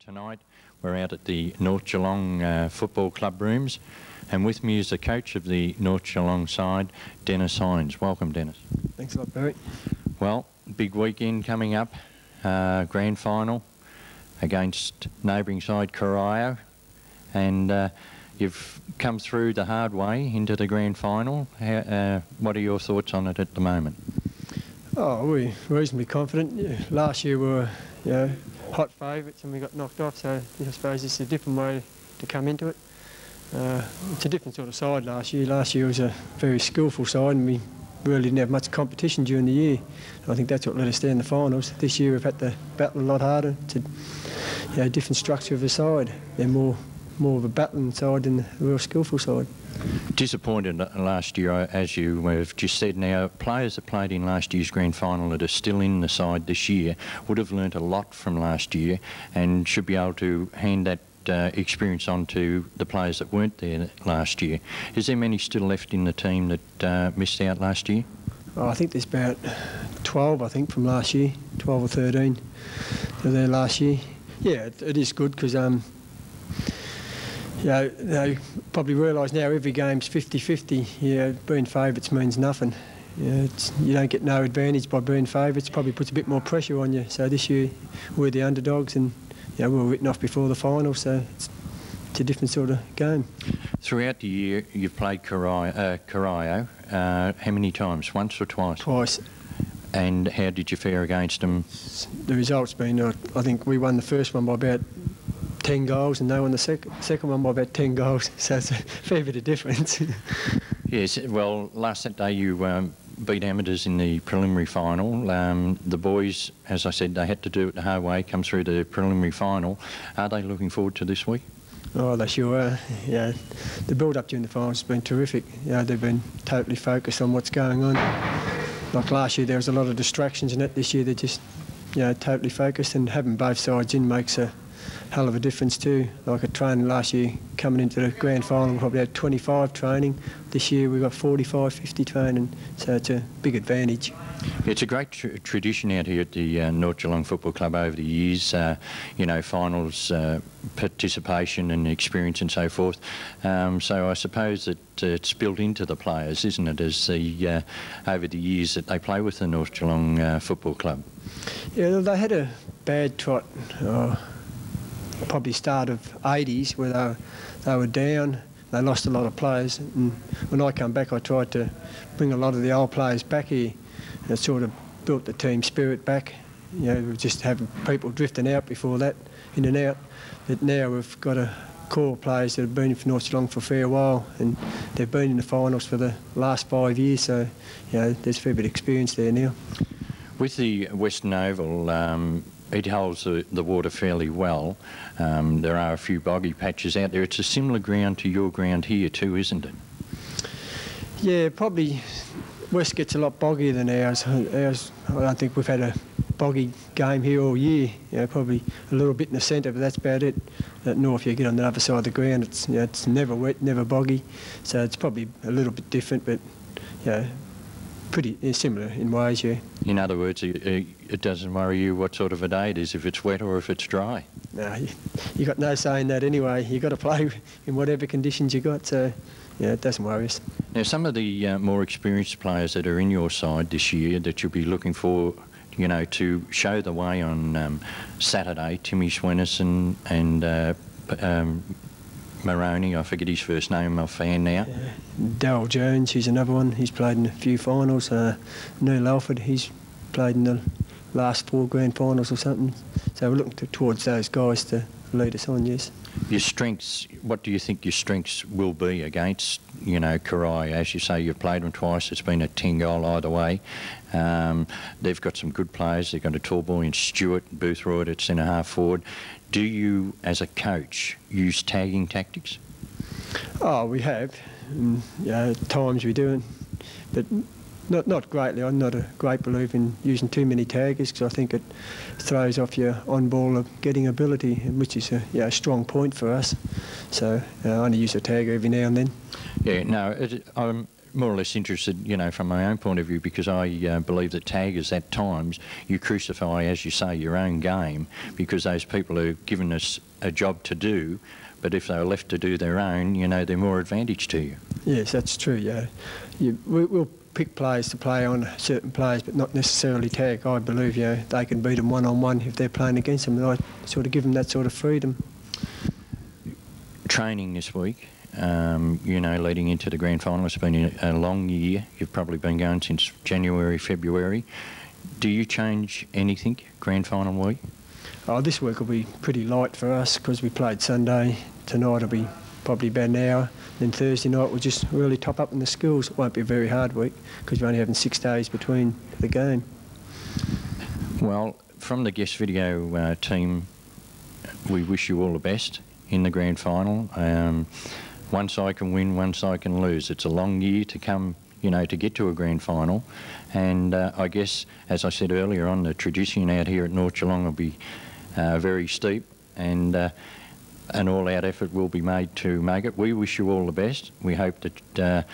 tonight. We're out at the North Geelong Football Club rooms, and with me is the coach of the North Geelong side, Dennis Hines. Welcome, Dennis. Thanks a lot, Barry. Well, big weekend coming up, grand final against neighbouring side Corio, and you've come through the hard way into the grand final. What are your thoughts on it at the moment? Oh, we're reasonably confident. Yeah, last year we were, hot favourites and we got knocked off, so I suppose it's a different way to come into it. It's a different sort of side last year. Last year was a very skillful side and we really didn't have much competition during the year. I think that's what let us stay in the finals. This year we've had to battle a lot harder. It's a different structure of the side. They're more of a battling side than a real skillful side. Disappointed last year, as you have just said. Now, players that played in last year's grand final that are still in the side this year would have learnt a lot from last year and should be able to hand that experience on to the players that weren't there last year. Is there many still left in the team that missed out last year? Oh, I think there's about 12, I think, from last year, 12 or 13 were there last year. Yeah, it is good because they probably realise now every game's 50-50. Being favourites means nothing. You don't get no advantage by being favourites. Probably puts a bit more pressure on you. So this year we're the underdogs, and we were written off before the final. So it's a different sort of game. Throughout the year, you've played Corio. How many times? Once or twice? Twice. And how did you fare against them? The result's been, I think we won the first one by about 10 goals and they won the second one by about 10 goals, so it's a fair bit of difference. Yes, well, last Saturday you beat amateurs in the preliminary final. The boys, as I said, they had to do it the hard way, come through the preliminary final. Are they looking forward to this week? Oh, they sure are. Yeah, the build-up during the finals has been terrific. They've been totally focused on what's going on. Like last year, there was a lot of distractions in it. This year, they're just, totally focused, and having both sides in makes a hell of a difference too. Like a training last year, coming into the grand final, we probably had 25 training. This year we've got 45, 50 training, so it's a big advantage. It's a great tradition out here at the North Geelong Football Club over the years, finals participation and experience and so forth. So I suppose that it's built into the players, isn't it, as over the years that they play with the North Geelong Football Club? Yeah, they had a bad trot. Probably start of 80s where they were down. They lost a lot of players, and when I come back I tried to bring a lot of the old players back here, and it sort of built the team spirit back. We just having people drifting out before that, in and out. But now we've got a core of players that have been for North Geelong for a fair while, and they've been in the finals for the last 5 years, so there's a fair bit of experience there now. With the Western Oval, it holds the water fairly well. There are a few boggy patches out there. It's a similar ground to your ground here too, isn't it? Yeah, probably West gets a lot boggier than ours. I don't think we've had a boggy game here all year. Probably a little bit in the centre, but that's about it. At North, you get on the other side of the ground, it's never wet, never boggy. So it's probably a little bit different, but pretty similar in ways, yeah. In other words, it doesn't worry you what sort of a day it is, if it's wet or if it's dry? No, you got no say in that anyway. You've got to play in whatever conditions you got, so it doesn't worry us. Now, some of the more experienced players that are in your side this year that you'll be looking for, to show the way on Saturday, Timmy Swennison and Maroney, I forget his first name, I'm a fan now. Darryl Jones, he's another one. He's played in a few finals. Neil Alford, he's played in the last 4 grand finals or something. So we're looking towards those guys to lead us on, yes. Your strengths, what do you think your strengths will be against, Corio? As you say, you've played them twice. It's been a 10-goal either way. They've got some good players. They've got a tall boy in Stewart, Boothroyd at centre-half forward. Do you, as a coach, use tagging tactics? Oh, we have. At times we do, but not greatly. I'm not a great believer in using too many taggers because I think it throws off your on-ball getting ability, which is a strong point for us. So I only use a tagger every now and then. Yeah, no, more or less interested, you know, from my own point of view, because I believe that taggers at times, you crucify, as you say, your own game, because those people are given us a job to do, but if they're left to do their own, you know, they're more advantage to you. Yes, that's true, yeah. We'll pick players to play on certain players, but not necessarily tag. I believe, you know, they can beat them one-on-one if they're playing against them, and I sort of give them that sort of freedom. Training this week, you know, leading into the grand final, it's been a long year. You've probably been going since January, February. Do you change anything grand final week? Oh, this week will be pretty light for us because we played Sunday. Tonight will be probably about an hour. Then Thursday night we'll just really top up in the skills. It won't be a very hard week because we're only having 6 days between the game. Well, from the guest video team, we wish you all the best in the grand final. One side can win, one side can lose. It's a long year to come, you know, to get to a grand final. And I guess, as I said earlier on, the tradition out here at North Geelong will be very steep, and an all-out effort will be made to make it. We wish you all the best. We hope that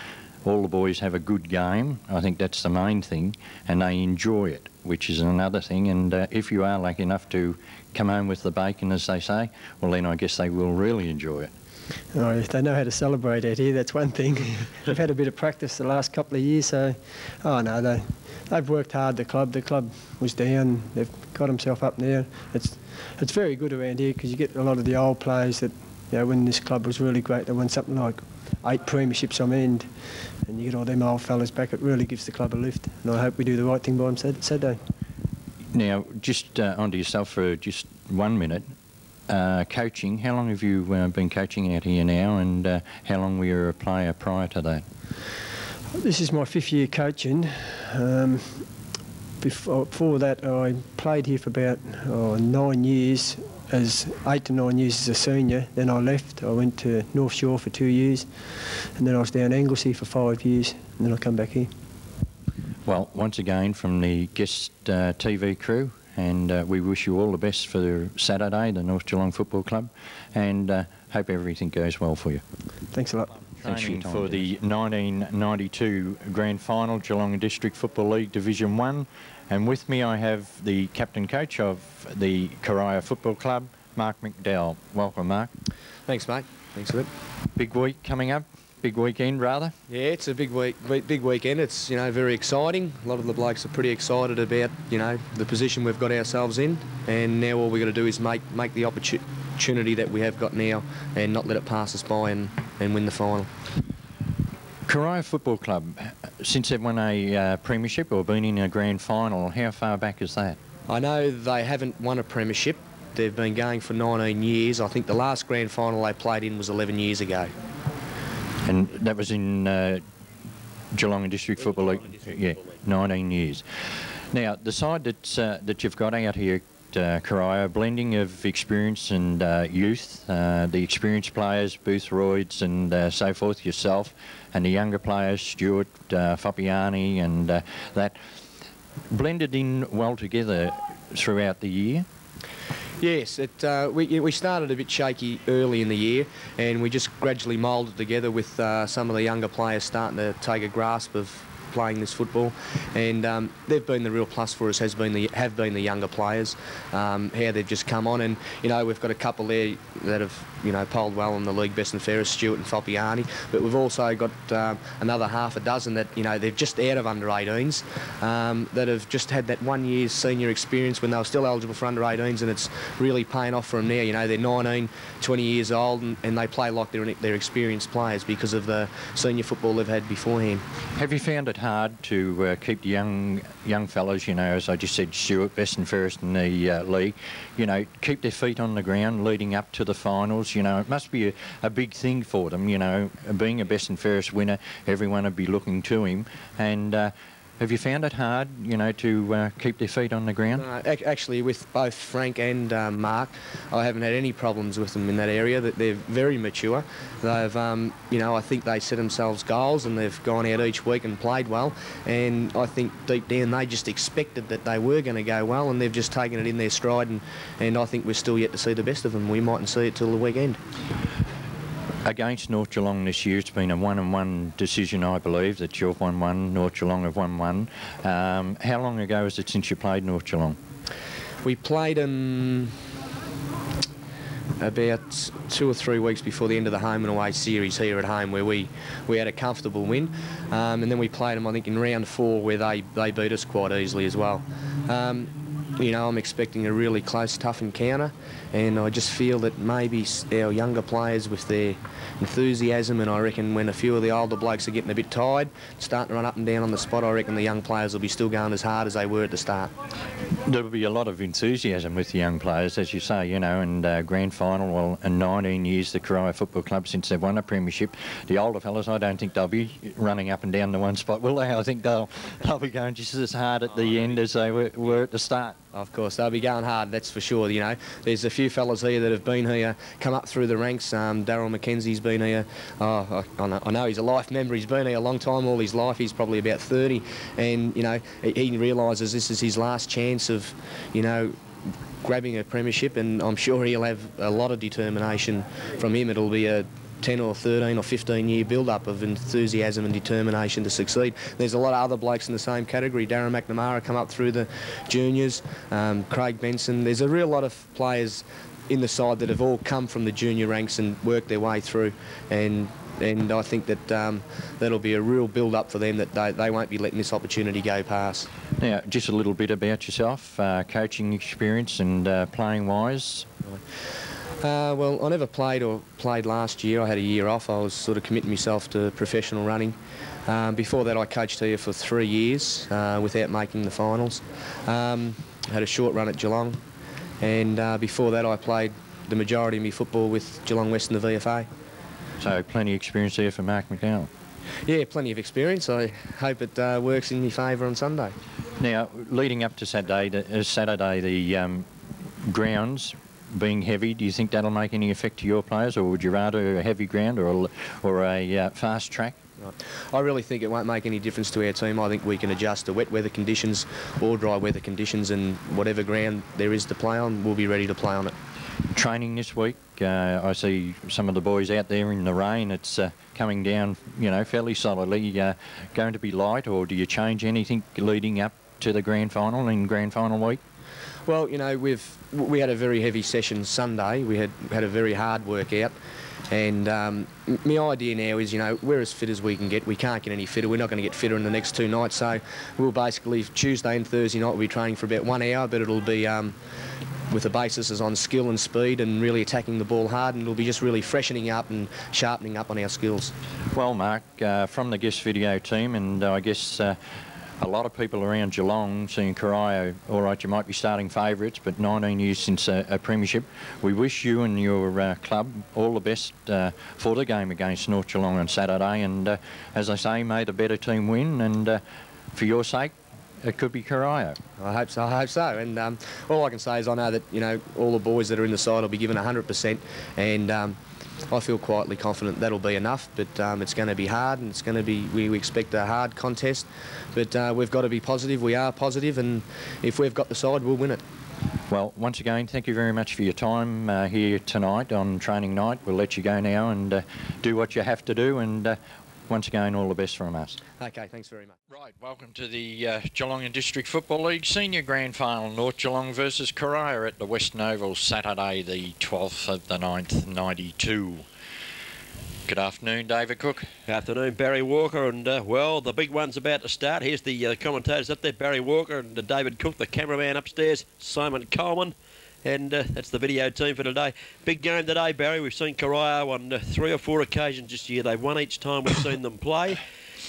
all the boys have a good game. I think that's the main thing, and they enjoy it, which is another thing. And if you are lucky enough to come home with the bacon, as they say, well, then I guess they will really enjoy it. Oh, if they know how to celebrate out here, that's one thing. They've had a bit of practice the last couple of years, so, oh no, they've worked hard, the club. The club was down, they've got themselves up now. It's very good around here because you get a lot of the old players that, you know, when this club was really great, they won something like 8 premierships on end, and you get all them old fellas back. It really gives the club a lift, and I hope we do the right thing by them Saturday. Now, just onto yourself for just 1 minute. Coaching, how long have you been coaching out here now, and how long were you a player prior to that? This is my 5th year coaching. Before that, I played here for about 9 years, 8 to 9 years as a senior. Then I left. I went to North Shore for 2 years, and then I was down Anglesey for 5 years, and then I come back here. Well, once again, from the guest TV crew, and we wish you all the best for Saturday, the North Geelong Football Club, and hope everything goes well for you. Thanks a lot. Training for the 1992 Grand Final, Geelong District Football League Division 1, and with me I have the captain coach of the Corio Football Club, Mark McDowell. Welcome, Mark. Thanks, mate. Thanks for it. Big week coming up. Big weekend, rather. Yeah, it's a big weekend. It's, you know, very exciting. A lot of the blokes are pretty excited about, you know, the position we've got ourselves in, and now all we've got to do is make the opportunity that we have got now and not let it pass us by and win the final. Corio Football Club, since they've won a premiership or been in a grand final, how far back is that? I know they haven't won a premiership. They've been going for 19 years. I think the last grand final they played in was 11 years ago. And that was in Geelong District Football League? Yeah, 19 years. Now, the side that you've got out here at Corio, blending of experience and youth, the experienced players, Boothroyds and so forth, yourself, and the younger players, Stewart, Foppiani, and that, blended in well together throughout the year? Yes, we started a bit shaky early in the year, and we just gradually moulded together with some of the younger players starting to take a grasp of playing this football, and they've been the real plus for us. Have been the younger players, how they've just come on, and you know we've got a couple there that have polled well in the league best and fairest, Stewart and Foppiani, but we've also got another half a dozen that they've just out of under 18s that have just had that 1 year's senior experience when they were still eligible for under 18s, and it's really paying off for them now. They're 19, 20 years old, and they play like they're experienced players because of the senior football they've had beforehand. Have you found it hard to keep the young fellas, as I just said, Stewart, best and fairest in the league, keep their feet on the ground leading up to the finals? It must be a big thing for them, being a best and fairest winner, everyone would be looking to him. And have you found it hard, to keep their feet on the ground? Actually, with both Frank and Mark, I haven't had any problems with them in that area. That they're very mature. They've, I think they set themselves goals and they've gone out each week and played well. And I think deep down they just expected that they were going to go well, and they've just taken it in their stride. And I think we're still yet to see the best of them. We mightn't see it till the weekend. Against North Geelong this year, it's been a 1-1 decision, I believe, that you've won one, North Geelong have won one. How long ago is it since you played North Geelong? We played them about 2 or 3 weeks before the end of the home and away series here at home, where we had a comfortable win, and then we played them, I think, in round 4, where they beat us quite easily as well. You know, I'm expecting a really close, tough encounter, and I just feel that maybe our younger players, with their enthusiasm, and I reckon when a few of the older blokes are getting a bit tired, starting to run up and down on the spot, I reckon the young players will be still going as hard as they were at the start. There'll be a lot of enthusiasm with the young players, as you say, you know, and grand final, well, in 19 years, the Corio Football Club, since they've won a premiership. The older fellas, I don't think they'll be running up and down the one spot, will they? I think they'll be going just as hard at the end as they were at the start. Of course, they'll be going hard, that's for sure. You know, there's a few fellas here that have been here, come up through the ranks. Daryl McKenzie's been here. I know he's a life member. He's been here a long time, all his life. He's probably about 30, and you know, he realises this is his last chance of, you know, grabbing a premiership, and I'm sure he'll have a lot of determination from him. It'll be a 10 or 13 or 15 year build-up of enthusiasm and determination to succeed. There's a lot of other blokes in the same category. Darren McNamara come up through the juniors, Craig Benson. There's a real lot of players in the side that have all come from the junior ranks and worked their way through, and I think that that'll be a real build-up for them, that they won't be letting this opportunity go past. Now, just a little bit about yourself, coaching experience and playing-wise. Well, I never played last year. I had a year off. I was sort of committing myself to professional running. Before that, I coached here for 3 years without making the finals. Had a short run at Geelong, and before that, I played the majority of my football with Geelong West in the VFA. So plenty of experience there for Mark McDowell. Yeah, plenty of experience. I hope it works in my favour on Sunday. Now, leading up to Saturday, the grounds being heavy, do you think that'll make any effect to your players, or would you rather a heavy ground or a fast track? I really think it won't make any difference to our team. I think we can adjust to wet weather conditions or dry weather conditions, and whatever ground there is to play on, we'll be ready to play on it. Training this week, I see some of the boys out there in the rain. It's coming down, you know, fairly solidly. Going to be light, or do you change anything leading up to the grand final in grand final week? Well, you know, we had a very heavy session Sunday. We had a very hard workout, and my idea now is, you know, we're as fit as we can get. We can't get any fitter. We're not going to get fitter in the next 2 nights. So we'll basically, Tuesday and Thursday night, we'll be training for about 1 hour, but it'll be with the basis is on skill and speed and really attacking the ball hard, and it'll be just really freshening up and sharpening up on our skills. Well, Mark, from the guest video team, and I guess a lot of people around Geelong seeing Corio, all right, you might be starting favourites, but 19 years since a premiership. We wish you and your club all the best for the game against North Geelong on Saturday, and as I say, may the better team win, and for your sake, it could be Corio. I hope so. And all I can say is I know that, you know, all the boys that are in the side will be given 100%, and I feel quietly confident that'll be enough, but it's going to be hard, and it's going to be, we expect a hard contest, but we've got to be positive. We are positive, and if we've got the side, we'll win it. Well, once again, thank you very much for your time here tonight on training night. We'll let you go now and do what you have to do, and once again, all the best from us. Okay, thanks very much. Right, welcome to the Geelong and District Football League Senior Grand Final, North Geelong versus Corio at the Western Oval, Saturday the 12th of the 9th, 92. Good afternoon, David Cook. Good afternoon, Barry Walker, and well, the big one's about to start. Here's the commentators up there, Barry Walker and David Cook, the cameraman upstairs, Simon Coleman. And that's the video team for today. Big game today, Barry. We've seen Corio on 3 or 4 occasions this year. They've won each time we've seen them play.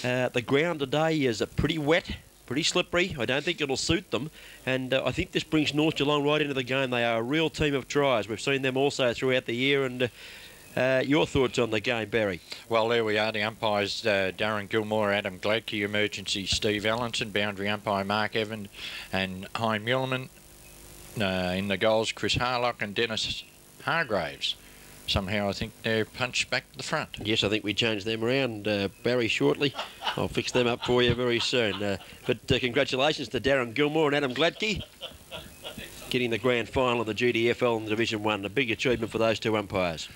The ground today is pretty wet, pretty slippery. I don't think it'll suit them. And I think this brings North Geelong right into the game. They are a real team of tries. We've seen them also throughout the year. And your thoughts on the game, Barry? Well, there we are. The umpires, Darren Gilmore, Adam Gladkey, emergency Steve Allenson, boundary umpire Mark Evans and Hein Muleman. In the goals, Chris Harlock and Dennis Hargraves. Somehow I think they're punched back to the front. Yes, I think we changed them around, Barry, shortly. I'll fix them up for you very soon. But congratulations to Darren Gilmore and Adam Gladkey getting the grand final of the GDFL in Division 1. A big achievement for those 2 umpires.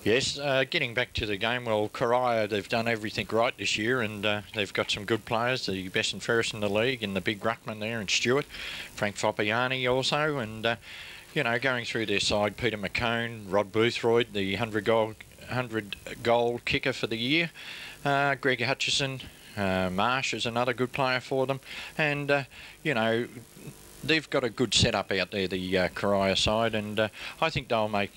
Yes, getting back to the game, well, Corio, they've done everything right this year, and they've got some good players, the best and fairest in the league, and the big ruckman there, and Stewart, Frank Foppiani also, and, you know, going through their side, Peter McCone, Rod Boothroyd, the 100-goal kicker for the year, Greg Hutchison, Marsh is another good player for them, and, you know, they've got a good setup out there, the Corio side, and I think they'll make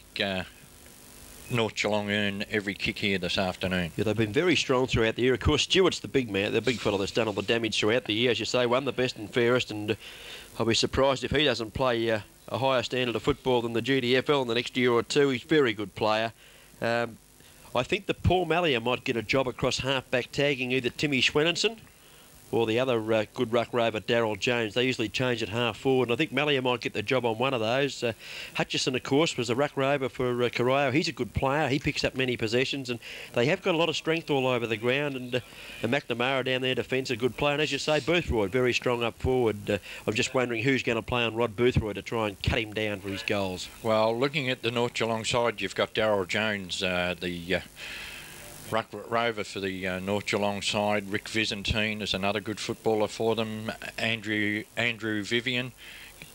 North Geelong earn every kick here this afternoon. Yeah, they've been very strong throughout the year. Of course, Stewart's the big man, the big fellow that's done all the damage throughout the year. As you say, one the best and fairest, and I'll be surprised if he doesn't play a higher standard of football than the GDFL in the next year or two. He's a very good player. I think that Paul Mallier might get a job across half-back tagging either Timmy Schwenninson or the other good ruck rover, Darryl Jones. They usually change at half forward, and I think Mallier might get the job on one of those. Hutchison, of course, was a ruck rover for Corio. He's a good player. He picks up many possessions, and they have got a lot of strength all over the ground, and McNamara down there defence, a good player. And as you say, Boothroyd, very strong up forward. I'm just wondering who's going to play on Rod Boothroyd to try and cut him down for his goals. Well, looking at the North Geelong side, you've got Darryl Jones, the ruck rover for the North Geelong side. Rick Vizentine is another good footballer for them. Andrew Vivian,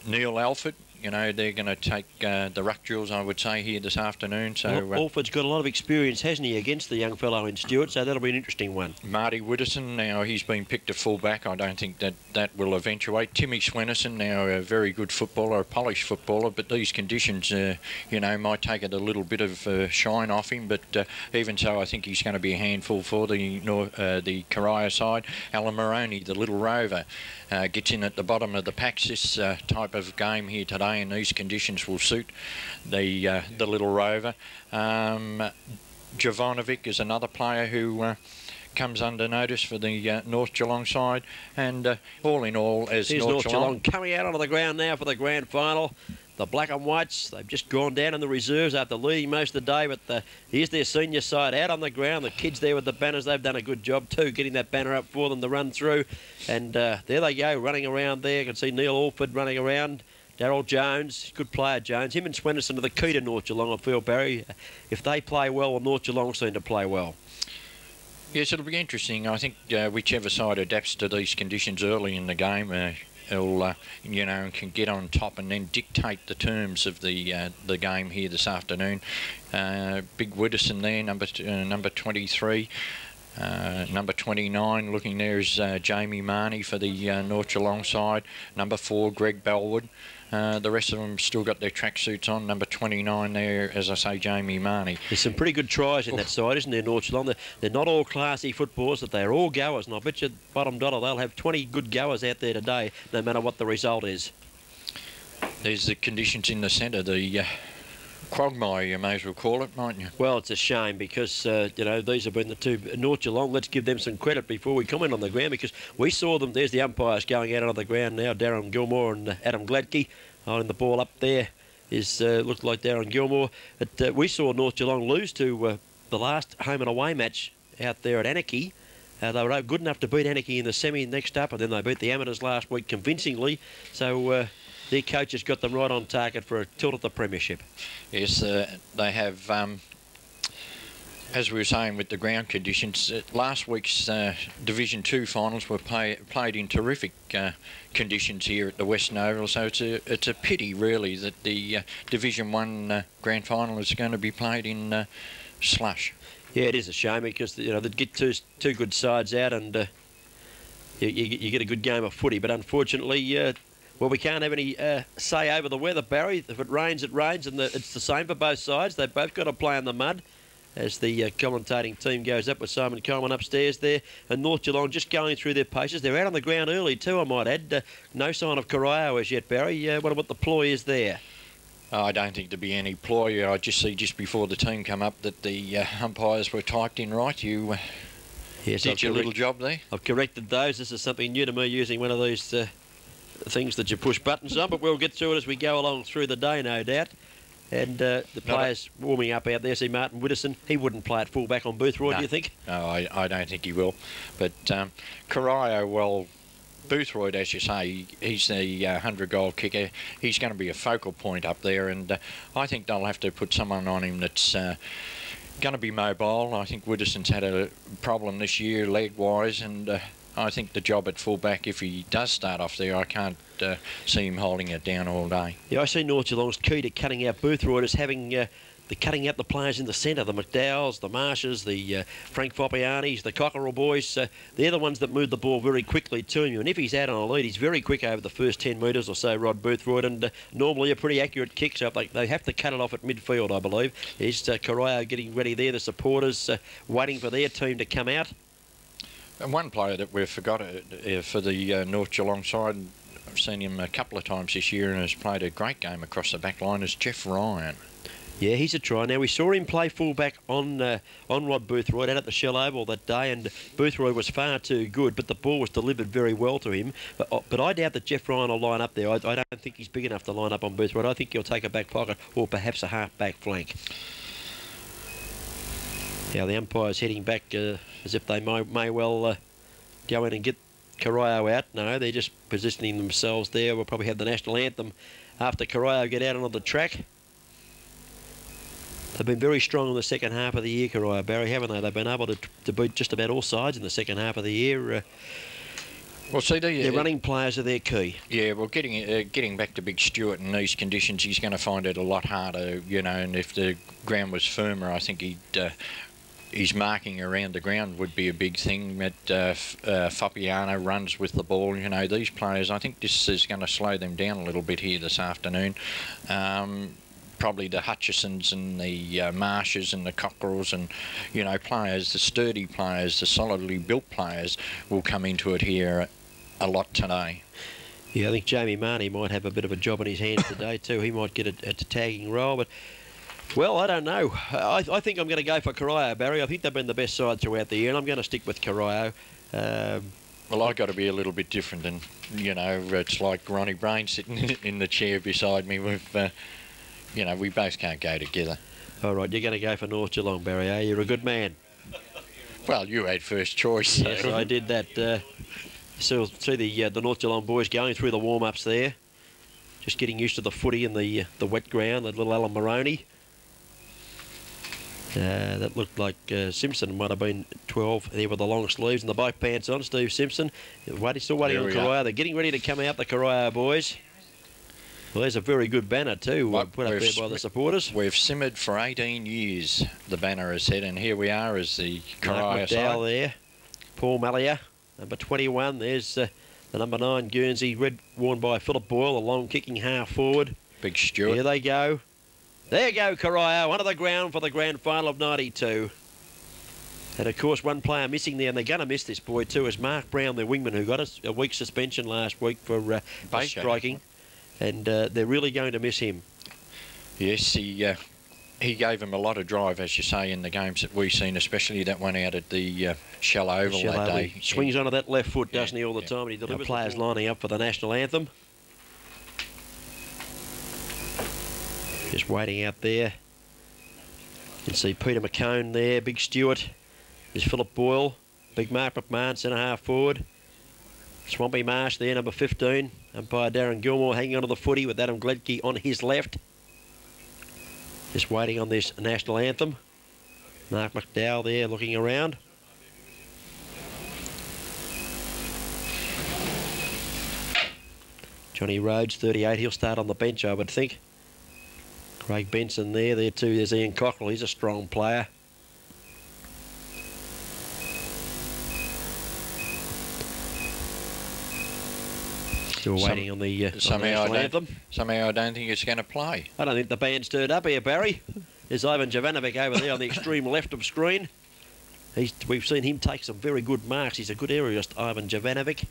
Neil Alford. You know, they're going to take the ruck duels, I would say, here this afternoon. So well, Alford's got a lot of experience, hasn't he, against the young fellow in Stewart, so that'll be an interesting one. Marty Widdowson, now he's been picked at full-back. I don't think that will eventuate. Timmy Schwenninson, now a very good footballer, a polished footballer, but these conditions, you know, might take it a little bit of shine off him, but even so, I think he's going to be a handful for the Corio side. Alan Moroney, the little rover, gets in at the bottom of the packs. This type of game here today in these conditions will suit the little rover. Jovanovic is another player who comes under notice for the North Geelong side, and all in all, as North Geelong coming out onto the ground now for the grand final. The black and whites, they've just gone down in the reserves after leading most of the day, but here's their senior side out on the ground. The kids there with the banners, they've done a good job too, getting that banner up for them to run through. And there they go, running around there. You can see Neil Alford running around. Darryl Jones, good player Jones. Him and Schwenninson are the key to North Geelong, I feel, Barry. If they play well, well, North Geelong seem to play well. Yes, it'll be interesting. I think whichever side adapts to these conditions early in the game, he'll, you know, can get on top and then dictate the terms of the game here this afternoon. Big Widdowson there, number 23. Number 29 looking there is Jamie Marnie for the North Geelong side. Number 4, Greg Bellwood. The rest of them still got their tracksuits on. Number 29 there, as I say, Jamie Marnie. There's some pretty good tries in that side, isn't there, North Geelong? They're not all classy footballers, but they're all goers, and I bet you bottom dollar they'll have 20 good goers out there today, no matter what the result is. There's the conditions in the centre, the quagmire, you may as well call it, mightn't you? Well, it's a shame because, you know, these have been the two. North Geelong, let's give them some credit before we comment on the ground, because we saw them. There's the umpires going out on the ground now, Darren Gilmore and Adam Gladkey. Holding the ball up there is looked like Darren Gilmore. But we saw North Geelong lose to the last home and away match out there at Anarchy. They were good enough to beat Anarchy in the semi next up, and then they beat the Amateurs last week convincingly. So their coaches got them right on target for a tilt at the premiership. Yes, they have, as we were saying with the ground conditions, last week's Division 2 finals were played in terrific conditions here at the Western Oval, so it's a pity really that the Division 1 grand final is going to be played in slush. Yeah, it is a shame because, you know, they'd get two good sides out and you get a good game of footy, but unfortunately, well, we can't have any say over the weather, Barry. If it rains, it rains, and it's the same for both sides. They've both got to play in the mud as the commentating team goes up with Simon Coleman upstairs there. And North Geelong just going through their paces. They're out on the ground early too, I might add. No sign of Corio as yet, Barry. What about the ploy is there? I don't think there'll be any ploy. I just see just before the team come up that the umpires were typed in right. You yes, did your little job there. I've corrected those. This is something new to me, using one of these things that you push buttons on, but we'll get through it as we go along through the day, no doubt. And the players warming up out there. See Martin Widdowson, he wouldn't play at full-back on Boothroyd, do you think? No, I don't think he will. But Corio, well, Boothroyd, as you say, he's the 100-goal kicker. He's going to be a focal point up there, and I think they'll have to put someone on him that's going to be mobile. I think Wooderson's had a problem this year leg-wise, and I think the job at fullback, if he does start off there, I can't see him holding it down all day. Yeah, I see North Geelong's key to cutting out Boothroyd is having the cutting out the players in the centre, the McDowells, the Marshes, the Frank Foppianis, the Cockerell boys. They're the ones that move the ball very quickly to him. And if he's out on a lead, he's very quick over the first 10 metres or so, Rod Boothroyd, and normally a pretty accurate kick. So they have to cut it off at midfield, I believe. There's Corio getting ready there, the supporters waiting for their team to come out. And one player that we've forgot for the North Geelong side, I've seen him a couple of times this year and has played a great game across the back line, is Jeff Ryan. Yeah, he's a try. Now, we saw him play fullback on Rod Boothroyd out at the Shell Oval that day, and Boothroyd was far too good, but the ball was delivered very well to him. But I doubt that Jeff Ryan will line up there. I don't think he's big enough to line up on Boothroyd. I think he'll take a back pocket or perhaps a half-back flank. Now, the umpire's heading back as if they may well go in and get Corio out. No, they're just positioning themselves there. We'll probably have the national anthem after Corio get out onto the track. They've been very strong in the second half of the year, Corio, Barry, haven't they? They've been able to beat just about all sides in the second half of the year. Well, see, their running players are their key. Yeah, well, getting back to Big Stewart in these conditions, he's going to find it a lot harder, you know, and if the ground was firmer, I think his marking around the ground would be a big thing. Foppiano runs with the ball. You know, these players, I think this is going to slow them down a little bit here this afternoon. Probably the Hutchisons and the Marshes and the Cockerells and, you know, players, the sturdy players, the solidly built players will come into it here a lot today. Yeah, I think Jamie Marnie might have a bit of a job in his hands today too. He might get a tagging role, but... Well, I don't know. I think I'm going to go for Corio, Barry. I think they've been the best side throughout the year, and I'm going to stick with Corio. Well, I've got to be a little bit different than, you know, it's like Ronnie Brain sitting in the chair beside me. You know, we both can't go together. All right, you're going to go for North Geelong, Barry, eh? You're a good man. Well, you had first choice. Yes, I did that. So see the North Geelong boys going through the warm-ups there. Just getting used to the footy and the wet ground, the little Alan Moroney. That looked like Simpson might have been 12 there with the long sleeves and the bike pants on. Steve Simpson still waiting on Corio. They're getting ready to come out, the Corio boys. Well, there's a very good banner too, put up there by the supporters. We've simmered for 18 years, the banner has said, and here we are as the Corio side. There, Paul Mallia, number 21. There's the number 9 Guernsey, red worn by Philip Boyle, a long kicking half forward. Big Stewart. Here they go. There you go, Corio, onto the ground for the grand final of 92. And, of course, one player missing there, and they're going to miss this boy too, is Mark Brown, their wingman, who got a week's suspension last week for striking. And they're really going to miss him. Yes, he gave him a lot of drive, as you say, in the games that we've seen, especially that one out at the Shell Oval that day. He swings onto that left foot, doesn't he, all the time? And he delivers. Players lining up for the national anthem. Just waiting out there. You can see Peter McCone there, Big Stewart. There's Philip Boyle, Big Mark McMahon, centre half forward. Swampy Marsh there, number 15. Umpire Darren Gilmore hanging onto the footy with Adam Gledke on his left. Just waiting on this national anthem. Mark McDowell there looking around. Johnny Rhodes, 38. He'll start on the bench, I would think. Craig Benson there too. There's Ian Cockerell. He's a strong player. Still waiting on the national anthem. Somehow I don't think it's going to play. I don't think the band's turned up here, Barry. There's Ivan Jovanovic over there on the extreme left of screen. We've seen him take some very good marks. He's a good aerialist, Ivan Jovanovic.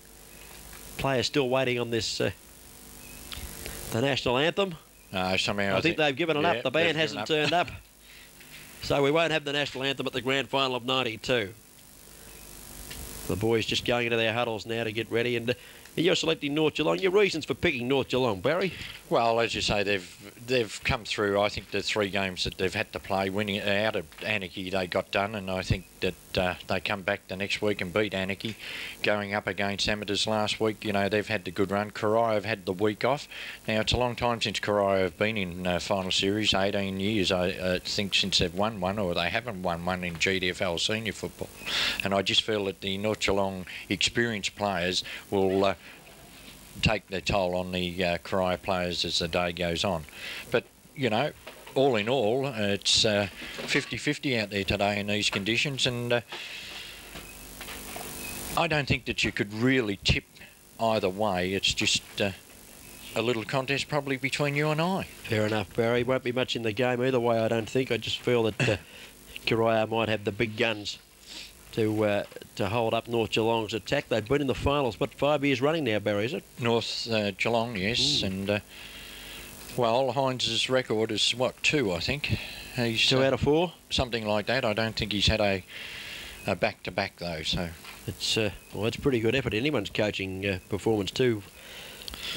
Players still waiting on this, the national anthem. Somehow I think they've given it up. The band hasn't turned up. So we won't have the national anthem at the grand final of 92. The boys just going into their huddles now to get ready. And You're selecting North Geelong. Your reasons for picking North Geelong, Barry? Well, as you say, they've come through. I think the 3 games that they've had to play, winning out of Anarchy, they got done, and I think that they come back the next week and beat Anarchy. Going up against Amateurs last week, you know, they've had the good run. Corio have had the week off. Now, it's a long time since Corio have been in final series, 18 years, I think, since they've won one, or they haven't won one in GDFL senior football. And I just feel that the North Geelong experienced players will take their toll on the Corio players as the day goes on. But, you know, all in all, it's 50-50 out there today in these conditions, and I don't think that you could really tip either way. It's just a little contest probably between you and I. Fair enough, Barry. Won't be much in the game either way, I don't think. I just feel that Corio might have the big guns to hold up North Geelong's attack. They've been in the finals, but 5 years running now, Barry, is it? North Geelong, yes, and well, Hines' record is what, 2, I think. He's 2 out of 4, something like that. I don't think he's had a back-to-back though. So it's well, it's pretty good effort. Anyone's coaching performance too.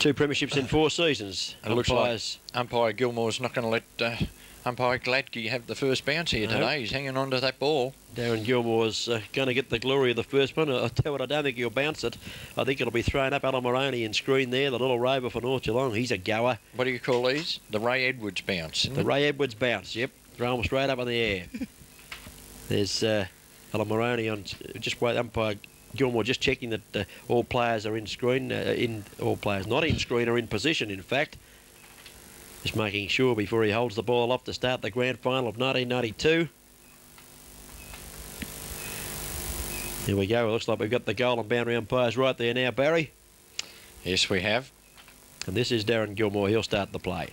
2 premierships in 4 seasons. It looks like umpire Gilmore's not going to let umpire Gladkey have the first bounce here today. He's hanging on to that ball. Darren Gilmore's going to get the glory of the first one. I'll tell you what, I don't think he'll bounce it. I think it'll be thrown up. Alan Moroney in screen there, the little rover for North Geelong. He's a goer. What do you call these? The Ray Edwards bounce, isn't The it? Ray Edwards bounce, yep. Throw him straight up in the air. There's Alan Moroney on, just wait, umpire Gilmore just checking that all players are in screen, all players not in screen are in position, in fact. Just making sure before he holds the ball off to start the grand final of 1992. Here we go. It looks like we've got the goal and boundary umpires right there now, Barry. Yes, we have. And this is Darren Gilmore. He'll start the play.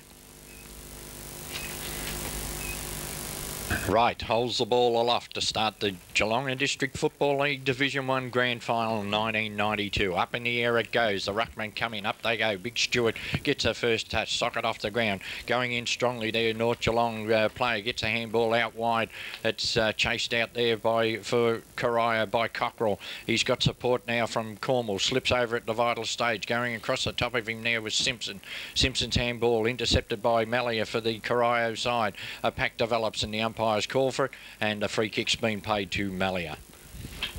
Right, holds the ball aloft to start the Geelong District Football League Division 1 Grand Final 1992. Up in the air it goes. The ruckman coming. Up they go. Big Stewart gets her first touch. Socket off the ground. Going in strongly there. North Geelong player gets a handball out wide. It's chased out there for Corio by Cockrell. He's got support now from Cornwall. Slips over at the vital stage. Going across the top of him there was Simpson. Simpson's handball intercepted by Malia for the Corio side. A pack develops and the umpire call for it, and a free kick's been paid to Malia.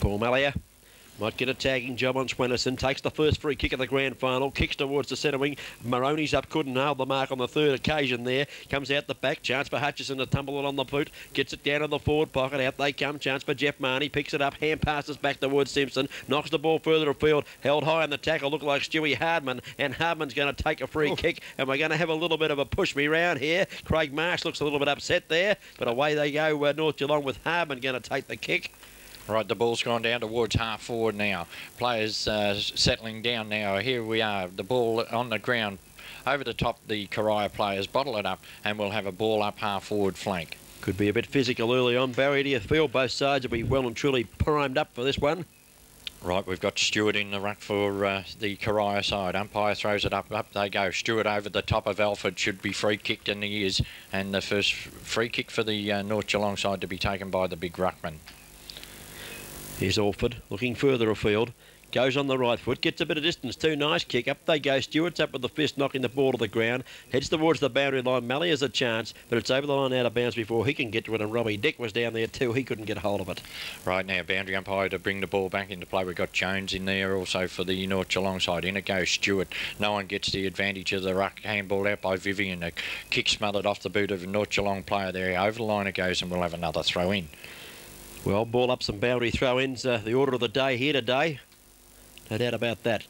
Paul Malia might get a tagging job on Swennerson. Takes the first free kick of the grand final. Kicks towards the centre wing. Moroney's up. Couldn't nail the mark on the third occasion there. Comes out the back. Chance for Hutchison to tumble it on the boot. Gets it down in the forward pocket. Out they come. Chance for Jeff Marnie. Picks it up. Hand passes back towards Simpson. Knocks the ball further afield. Held high in the tackle. Looked like Stewie Hardman. And Hardman's going to take a free kick. And we're going to have a little bit of a push me round here. Craig Marsh looks a little bit upset there. But away they go. North Geelong with Hardman going to take the kick. Right, the ball's gone down towards half forward now. Players settling down now. Here we are, the ball on the ground. Over the top, the Corio players bottle it up, and we'll have a ball up half forward flank. Could be a bit physical early on. Barry, do you feel both sides will be well and truly primed up for this one? Right, we've got Stewart in the ruck for the Corio side. Umpire throws it up they go. Stewart over the top of Alford, should be free kicked, and he is. And the first free kick for the North Geelong side to be taken by the big ruckman. Here's Alford looking further afield. Goes on the right foot, gets a bit of distance too. Nice kick. Up they go. Stewart's up with the fist, knocking the ball to the ground. Heads towards the boundary line. Malley has a chance, but it's over the line out of bounds before he can get to it. And Robbie Dick was down there too. He couldn't get hold of it. Right now, boundary umpire to bring the ball back into play. We've got Jones in there also for the North Geelong side. In it goes Stewart. No one gets the advantage of the ruck. Handball out by Vivian. A kick smothered off the boot of a North Geelong player there. Over the line it goes, and we'll have another throw in. Well, ball up, some boundary throw-ins. The order of the day here today. No doubt about that.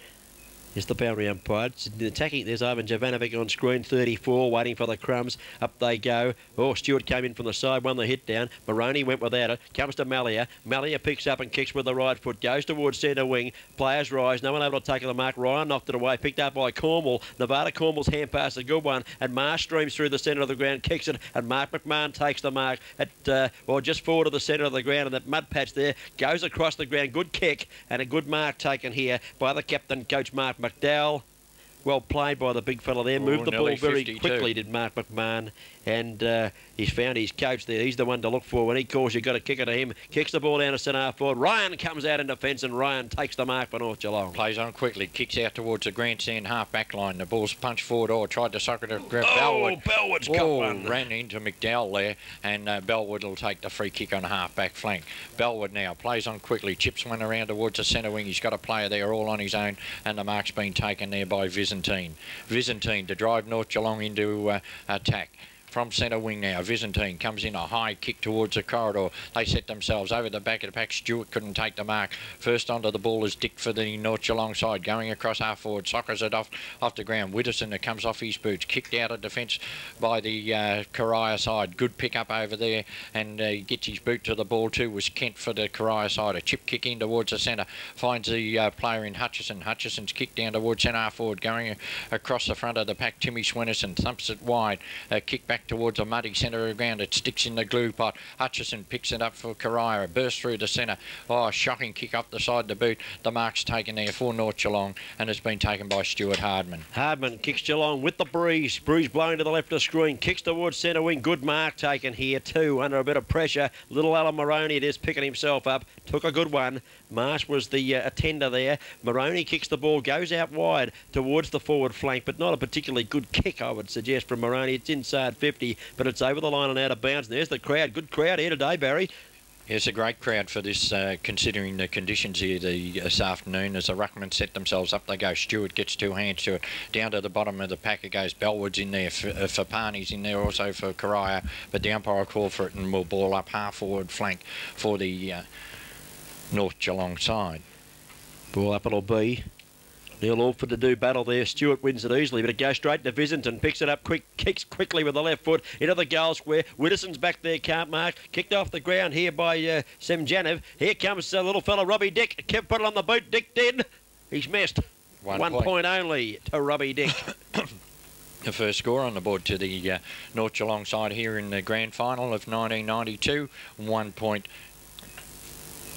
Is the boundary umpire. Attacking, there's Ivan Jovanovic on screen, 34, waiting for the crumbs. Up they go. Oh, Stewart came in from the side, won the hit down. Moroney went without it. Comes to Malia. Malia picks up and kicks with the right foot. Goes towards centre wing. Players rise. No one able to take the mark. Ryan knocked it away. Picked up by Cornwall. Nevada Cornwall's hand pass, a good one. And Marsh streams through the centre of the ground, kicks it. And Mark McMahon takes the mark at, well, just forward of the centre of the ground. And that mud patch there goes across the ground. Good kick and a good mark taken here by the captain, Coach Mark McDowell. Well played by the big fella there. Moved the ball very quickly, did Mark McMahon. And he's found his coach there. He's the one to look for. When he calls, you've got to kick it to him. Kicks the ball down to centre half forward. Ryan comes out in defence, and Ryan takes the mark for North Geelong. Plays on quickly. Kicks out towards the grandstand half back line. The ball's punched forward. Tried to suck it to grab Bellwood. Bellwood's got one. Ran into McDowell there, and Bellwood will take the free kick on the half back flank. Bellwood now plays on quickly. Chips one around towards the centre wing. He's got a player there all on his own, and the mark's been taken there by Byzantine. Byzantine to drive North Geelong into attack. From centre wing now, Byzantine comes in a high kick towards the corridor. They set themselves over the back of the pack. Stewart couldn't take the mark. First onto the ball is Dick for the North Geelong side, going across half forward. Sockers it off the ground. Widdowson that comes off his boots, kicked out of defence by the Corio side. Good pick up over there, and gets his boot to the ball too. Was Kent for the Corio side. A chip kick in towards the centre. Finds the player in Hutchison. Hutchison's kick down towards centre half forward, going across the front of the pack. Timmy Swinnison thumps it wide. Kick back towards a muddy centre of the ground. It sticks in the glue pot. Hutchison picks it up for Corio. Bursts through the centre. Shocking kick up the side of the boot. The mark's taken there for North Geelong, and it's been taken by Stuart Hardman. Hardman kicks Geelong with the breeze. Breeze blowing to the left of screen. Kicks towards centre wing. Good mark taken here too, under a bit of pressure. Little Alan Moroney is picking himself up. Took a good one. Marsh was the attender there. Moroney kicks the ball, goes out wide towards the forward flank, but not a particularly good kick, I would suggest, from Moroney. It's inside 50, but it's over the line and out of bounds. There's the crowd. Good crowd here today, Barry. It's a great crowd for this, considering the conditions here this afternoon. As the ruckmen set themselves up, they go. Stewart gets two hands to it. Down to the bottom of the pack it goes. Bellwood's in there. For Parney's in there also for Corio. But the umpire will call for it and will ball up half forward flank for the North Geelong side. Ball up it'll be. Neil Alford to do battle there. Stewart wins it easily, but it goes straight to Byzantine. Picks it up quick, kicks quickly with the left foot into the goal square. Widdowson's back there, can't mark. Kicked off the ground here by Semjanov. Here comes the little fella, Robbie Dick. Kept put it on the boot. Dick did. He's missed. One point only to Robbie Dick. The first score on the board to the North Geelong side here in the grand final of 1992. 1 point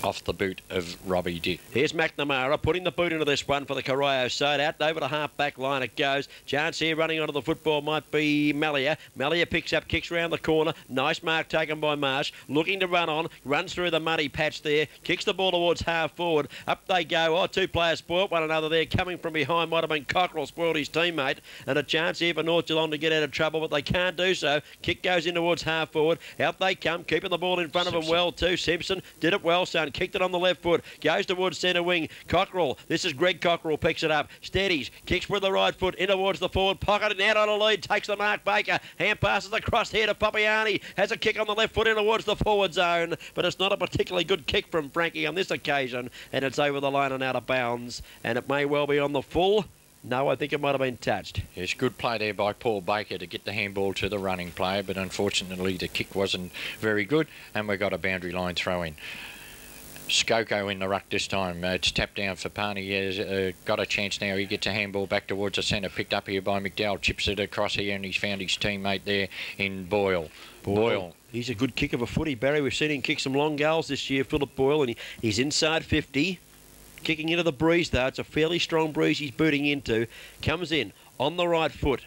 off the boot of Robbie Dick. Here's McNamara putting the boot into this one for the Corio side. Out over the half-back line it goes. Chance here running onto the football might be Mallia. Mallia picks up, kicks round the corner. Nice mark taken by Marsh. Looking to run on. Runs through the muddy patch there. Kicks the ball towards half forward. Up they go. Two players spoilt one another there. Coming from behind might have been Cockrell, spoiled his teammate. And a chance here for North Geelong to get out of trouble, but they can't do so. Kick goes in towards half forward. Out they come, keeping the ball in front of them well too. Simpson did it well, son. Kicked it on the left foot, goes towards centre wing. Cockrell, this is Greg Cockrell, picks it up, steadies, kicks with the right foot in towards the forward pocket and out on a lead, takes the mark. Baker, hand passes across here to Papiani, has a kick on the left foot in towards the forward zone, but it's not a particularly good kick from Frankie on this occasion, and it's over the line and out of bounds, and it may well be on the full. No, I think it might have been touched. It's good play there by Paul Baker to get the handball to the running player, but unfortunately the kick wasn't very good, and we got a boundary line throw in. Skoko in the ruck this time. It's tapped down for Parney. He has got a chance now. He gets a handball back towards the centre. Picked up here by McDowell. Chips it across here, and he's found his teammate there in Boyle. Boyle. He's a good kick of a footy, Barry. We've seen him kick some long goals this year, Philip Boyle, and he's inside 50. Kicking into the breeze, though. It's a fairly strong breeze he's booting into. Comes in on the right foot.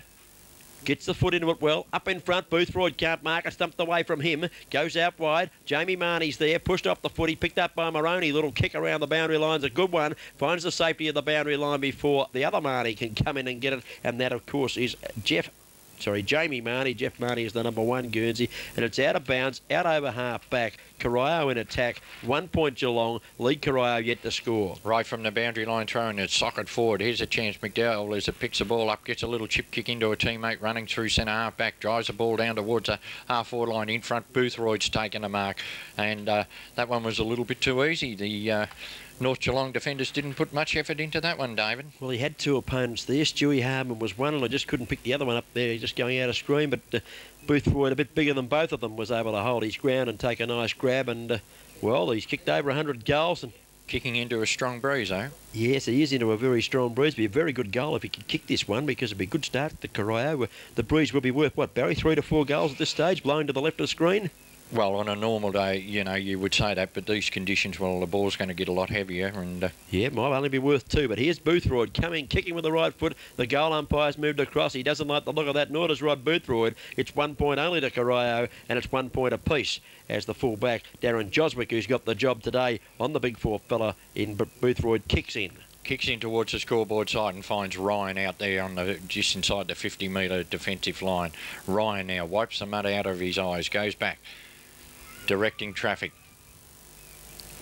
Gets the foot into it well. Up in front, Boothroyd can't mark it. Stumped away from him. Goes out wide. Jamie Marnie's there. Pushed off the footy. Picked up by Moroney. Little kick around the boundary line's a good one. Finds the safety of the boundary line before the other Marnie can come in and get it. And that, of course, is Jamie Marnie. Jeff Marnie is the number one Guernsey. And it's out of bounds, out over half back. Corio in attack. 1 point Geelong. Lead Corio yet to score. Right from the boundary line throwing it, socket forward. Here's a chance. McDowell as it picks the ball up, gets a little chip kick into a teammate running through centre half back, drives the ball down towards the half forward line in front. Boothroyd's taken a mark. And that one was a little bit too easy. The North Geelong defenders didn't put much effort into that one, David. Well, he had two opponents there. Stewie Hardman was one, and I just couldn't pick the other one up there, just going out of screen. But Boothroyd, a bit bigger than both of them, was able to hold his ground and take a nice grab. And, well, he's kicked over 100 goals. And kicking into a strong breeze, eh? Yes, he is into a very strong breeze. Be a very good goal if he could kick this one, because it'd be a good start at the Corio. The breeze will be worth, what, Barry, 3 to 4 goals at this stage, blowing to the left of the screen? Well, on a normal day, you know, you would say that, but these conditions, well, the ball's going to get a lot heavier. And yeah, it might only be worth 2, but here's Boothroyd coming, kicking with the right foot. The goal umpire's moved across. He doesn't like the look of that, nor does Rod Boothroyd. It's 1 point only to Corio, and it's 1 point apiece as the full-back, Darren Joswick, who's got the job today on the big 4 fella in Boothroyd, kicks in. Kicks in towards the scoreboard side and finds Ryan out there on the just inside the 50-metre defensive line. Ryan now wipes the mud out of his eyes, goes back, directing traffic.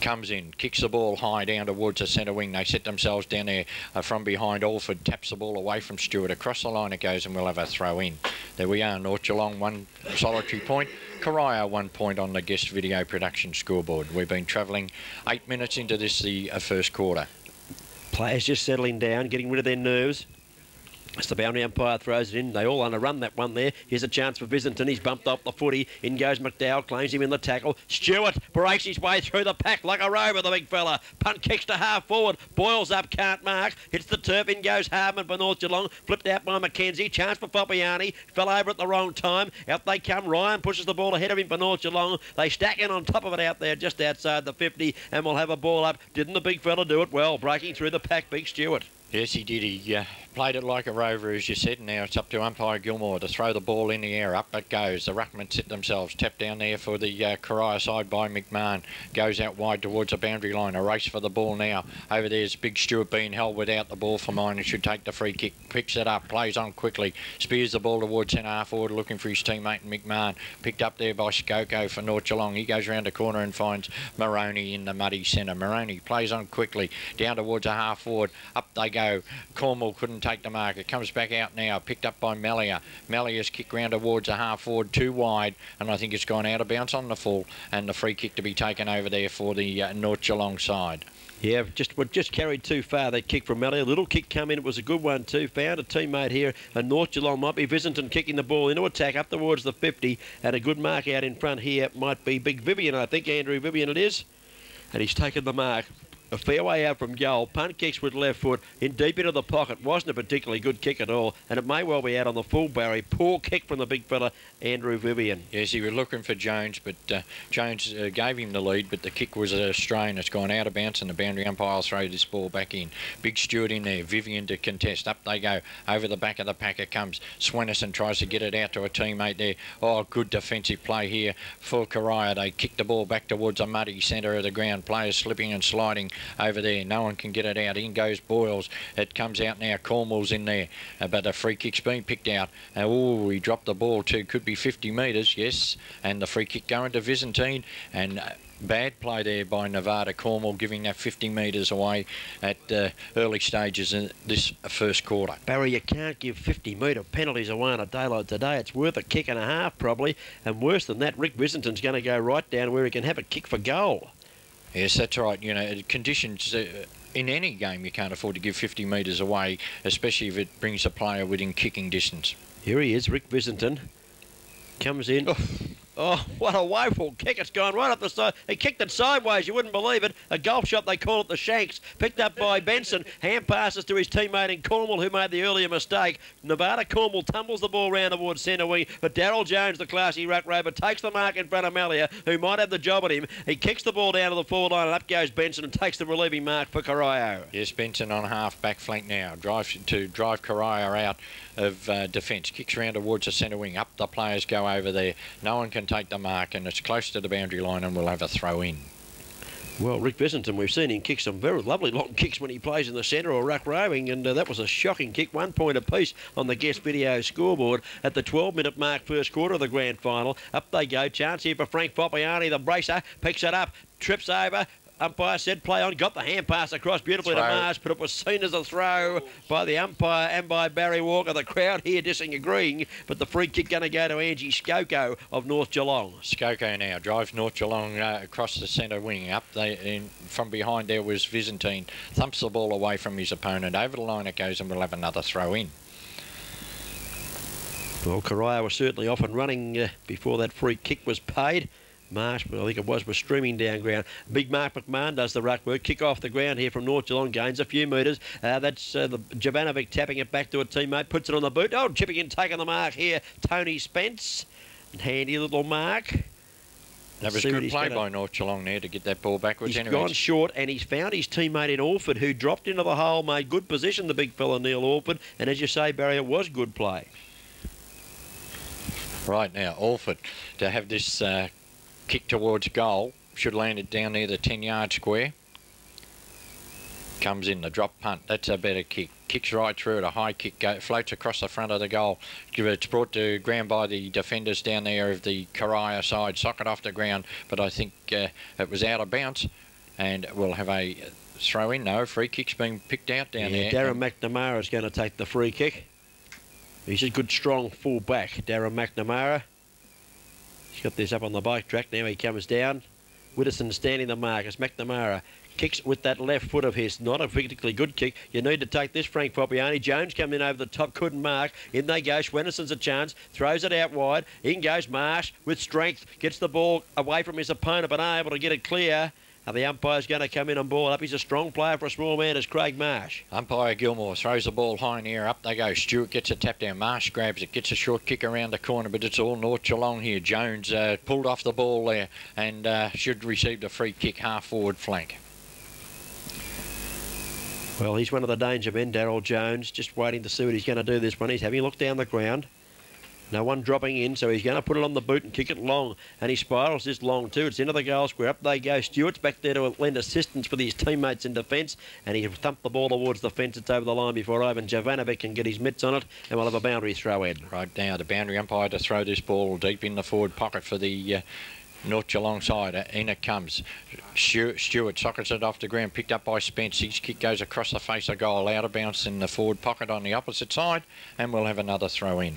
Comes in, kicks the ball high down towards the centre wing. They set themselves down there from behind. Alford taps the ball away from Stewart. Across the line it goes, and we'll have a throw in. There we are, North Geelong 1 solitary point. Corio 1 point on the guest video production scoreboard. We've been travelling 8 minutes into this, the first quarter. Players just settling down, getting rid of their nerves. As the boundary umpire throws it in, they all underrun that one there. Here's a chance for Visinton. He's bumped off the footy. In goes McDowell, claims him in the tackle. Stewart breaks his way through the pack like a rover, the big fella. Punt kicks to half forward. Boils up, can't mark. Hits the turf. In goes Hardman for North Geelong. Flipped out by McKenzie. Chance for Foppiani. Fell over at the wrong time. Out they come. Ryan pushes the ball ahead of him for North Geelong. They stack in on top of it out there just outside the 50 and will have a ball up. Didn't the big fella do it well? Breaking through the pack, big Stewart. Yes, he did. He played it like a rover, as you said. Now it's up to umpire Gilmore to throw the ball in the air. Up it goes. The ruckmen sit themselves. Tap down there for the Corio side by McMahon. Goes out wide towards the boundary line. A race for the ball now. Over there's Big Stewart being held without the ball for mine and should take the free kick. Picks it up. Plays on quickly. Spears the ball towards centre half forward, looking for his teammate McMahon. Picked up there by Skoko for North Geelong. He goes round the corner and finds Moroney in the muddy centre. Moroney plays on quickly. Down towards a half forward. Up they go. Cornwall couldn't take the mark. It comes back out now, picked up by Mellier. Mellier's kick round towards a half forward, too wide, and I think it's gone out of bounds on the full, and the free kick to be taken over there for the North Geelong side. Yeah, just carried too far, that kick from Mellier. Little kick come in, it was a good one too. Found a teammate here, and North Geelong might be Visinton kicking the ball into attack up towards the 50, and a good mark out in front here might be Big Vivian, I think, Andrew Vivian it is, and he's taken the mark. A fair way out from goal. Punt kicks with left foot in deep into the pocket. Wasn't a particularly good kick at all, and it may well be out on the full, Barry. Poor kick from the big fella, Andrew Vivian. Yes, he was looking for Jones, but Jones gave him the lead, but the kick was a strain. It's gone out of bounds, and the boundary umpire will throw this ball back in. Big Stewart in there. Vivian to contest. Up they go. Over the back of the pack it comes. Swenison tries to get it out to a teammate there. Oh, good defensive play here for Corio. They kick the ball back towards a muddy centre of the ground. Players slipping and sliding over there. No one can get it out. In goes Boyles. It comes out now. Cornwall's in there, but the free kick's been picked out. Oh, he dropped the ball too. Could be 50 metres, yes. And the free kick going to Visinton, and bad play there by Nevada. Cornwall giving that 50 metres away at early stages in this first quarter. Barry, you can't give 50-metre penalties away on a day like today. It's worth a kick and a half probably, and worse than that, Rick Visinton's going to go right down where he can have a kick for goal. Yes, that's right. You know, conditions in any game you can't afford to give 50 metres away, especially if it brings a player within kicking distance. Here he is, Rick Visinton. Comes in. Oh, what a woeful kick. It's gone right up the side. He kicked it sideways. You wouldn't believe it. A golf shot, they call it the Shanks. Picked up by Benson. Hand passes to his teammate in Cornwall, who made the earlier mistake. Nevada Cornwall tumbles the ball round towards centre wing. But Darryl Jones, the classy ruck rover, takes the mark in front of Mellier, who might have the job at him. He kicks the ball down to the forward line, and up goes Benson and takes the relieving mark for Corio. Yes, Benson on half back flank now. Drive Corio out of defence. Kicks round towards the centre wing. Up the players go over there. No one can take the mark, and it's close to the boundary line, and we'll have a throw in. Well, Rick Visinton, we've seen him kick some very lovely long kicks when he plays in the centre or ruck roving, and that was a shocking kick. 1 point apiece on the guest video scoreboard at the 12-minute mark, first quarter of the grand final. Up they go. Chance here for Frank Foppiani, the bracer. Picks it up. Trips over. Umpire said play on, got the hand pass across beautifully to Marsh, but it was seen as a throw by the umpire and by Barry Walker. The crowd here disagreeing, but the free kick going to go to Angie Skoko of North Geelong. Skoko now drives North Geelong across the centre wing. Up from behind there was Visinton. Thumps the ball away from his opponent. Over the line it goes, and we'll have another throw in. Well, Corio was certainly off and running before that free kick was paid. Marsh, I think it was streaming down ground. Big Mark McMahon does the ruck work. Kick off the ground here from North Geelong, gains a few metres. That's the Jovanovic tapping it back to a teammate, puts it on the boot. Oh, chipping in, taking the mark here. Tony Spence. Handy little mark. That was good play by North Geelong there to get that ball backwards. He's gone short, and he's found his teammate in Orford, who dropped into the hole, made good position, the big fella Neil Orford, and as you say, Barry, it was good play. Right now, Orford to have this kick towards goal, should land it down near the 10-yard square. Comes in the drop punt. That's a better kick. Kicks right through it. A high kick floats across the front of the goal. It's brought to ground by the defenders down there of the Corio side. Socket off the ground, but I think it was out of bounds, and we'll have a throw in. No, free kick's being picked out down there. Darren McNamara is going to take the free kick. He's a good, strong full back, Darren McNamara. He's got this up on the bike track. Now he comes down. Widdowson standing the mark as McNamara kicks with that left foot of his. Not a particularly good kick. You need to take this, Frank Popiani. Jones coming in over the top, couldn't mark. In they go. Schwennison's a chance. Throws it out wide. In goes Marsh with strength. Gets the ball away from his opponent, but unable to get it clear. And the umpire's going to come in and ball up. He's a strong player for a small man as Craig Marsh. Umpire Gilmore throws the ball high in the air. Up they go. Stewart gets a tap down. Marsh grabs it. Gets a short kick around the corner, but it's all North Geelong here. Jones pulled off the ball there and should receive the free kick half forward flank. Well, he's one of the danger men, Darryl Jones. Just waiting to see what he's going to do this one. He's having a look down the ground. No one dropping in, so he's going to put it on the boot and kick it long. And he spirals this long too. It's into the goal square. Up they go. Stewart's back there to lend assistance for his teammates in defence. And he thumped the ball towards the fence. It's over the line before Ivan Jovanovic can get his mitts on it. And we'll have a boundary throw in. Right now, the boundary umpire to throw this ball deep in the forward pocket for the North Geelong side. In it comes. Stewart sockets it off the ground, picked up by Spence. His kick goes across the face of goal, out of bounds in the forward pocket on the opposite side, and we'll have another throw in.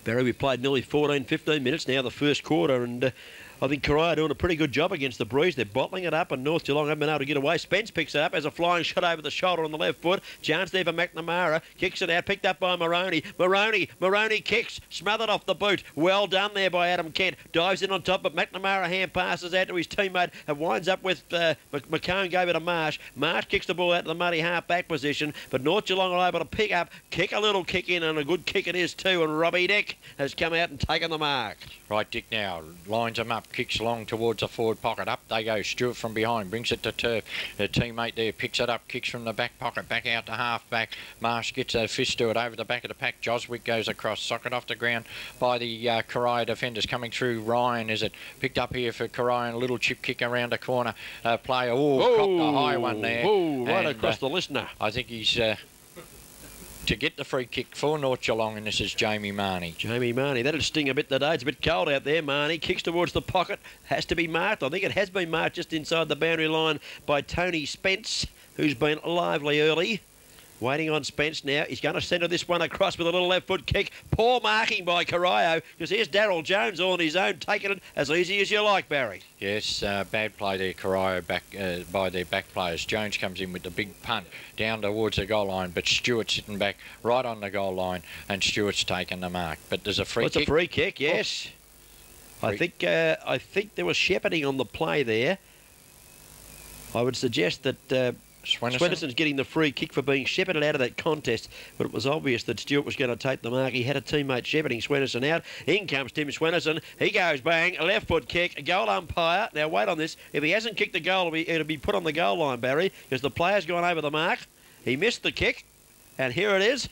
Barry, we played nearly 14-15 minutes now, the first quarter, and I think Corio doing a pretty good job against the Breeze. They're bottling it up, and North Geelong haven't been able to get away. Spence picks it up as a flying shot over the shoulder on the left foot. Jones there for McNamara. Kicks it out, picked up by Moroney. Moroney kicks, smothered off the boot. Well done there by Adam Kent. Dives in on top, but McNamara hand passes out to his teammate and winds up with McCone gave it to Marsh. Marsh kicks the ball out to the muddy half-back position, but North Geelong are able to pick up, kick a little kick in, and a good kick it is too, and Robbie Dick has come out and taken the mark. Right, Dick now lines them up, kicks long towards the forward pocket. Up they go. Stewart from behind brings it to turf. The teammate there picks it up, kicks from the back pocket, back out to half-back. Marsh gets a fist to it over the back of the pack. Joswick goes across, socket off the ground by the Corio defenders coming through. Ryan, is it picked up here for Corio? A little chip kick around the corner. Player, copped a high one there. Right across the listener. I think he's to get the free kick for North Geelong, and this is Jamie Marnie. Jamie Marnie, that'll sting a bit today. It's a bit cold out there. Marnie kicks towards the pocket, has to be marked. I think it has been marked just inside the boundary line by Tony Spence, who's been lively early. Waiting on Spence now. He's going to centre this one across with a little left foot kick. Poor marking by Corio, because here's Darryl Jones all on his own, taking it as easy as you like, Barry. Yes, bad play there, Corio, back by their back players. Jones comes in with the big punt down towards the goal line, but Stewart's sitting back right on the goal line, and Stewart's taken the mark. But there's a free kick. It's a free kick, yes. Oh. I think there was shepherding on the play there. I would suggest that Swennison's getting the free kick for being shepherded out of that contest, but it was obvious that Stewart was going to take the mark. He had a teammate shepherding Swennison out. In comes Tim Swennison. He goes bang, a left foot kick, a goal umpire. Now wait on this. If he hasn't kicked the goal, it'll be put on the goal line, Barry, because the player's gone over the mark. He missed the kick, and here it is.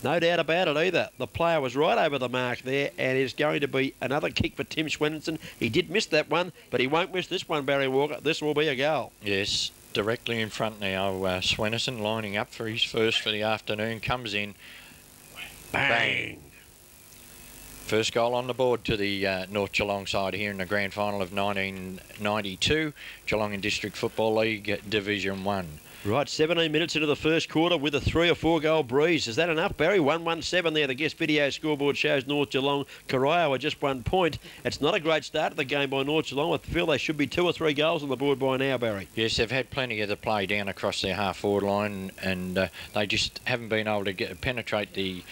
No doubt about it either. The player was right over the mark there, and it's going to be another kick for Tim Swennison. He did miss that one, but he won't miss this one, Barry Walker. This will be a goal. Yes. Directly in front now, Swennison lining up for his first for the afternoon, comes in, bang. First goal on the board to the North Geelong side here in the grand final of 1992, Geelong and District Football League Division 1. Right, 17 minutes into the first quarter with a 3 or 4 goal breeze. Is that enough, Barry? 1-1-7 there. The guest video scoreboard shows North Geelong. Corio are just 1 point. It's not a great start to the game by North Geelong. I feel they should be 2 or 3 goals on the board by now, Barry. Yes, they've had plenty of the play down across their half-forward line, and they just haven't been able to penetrate the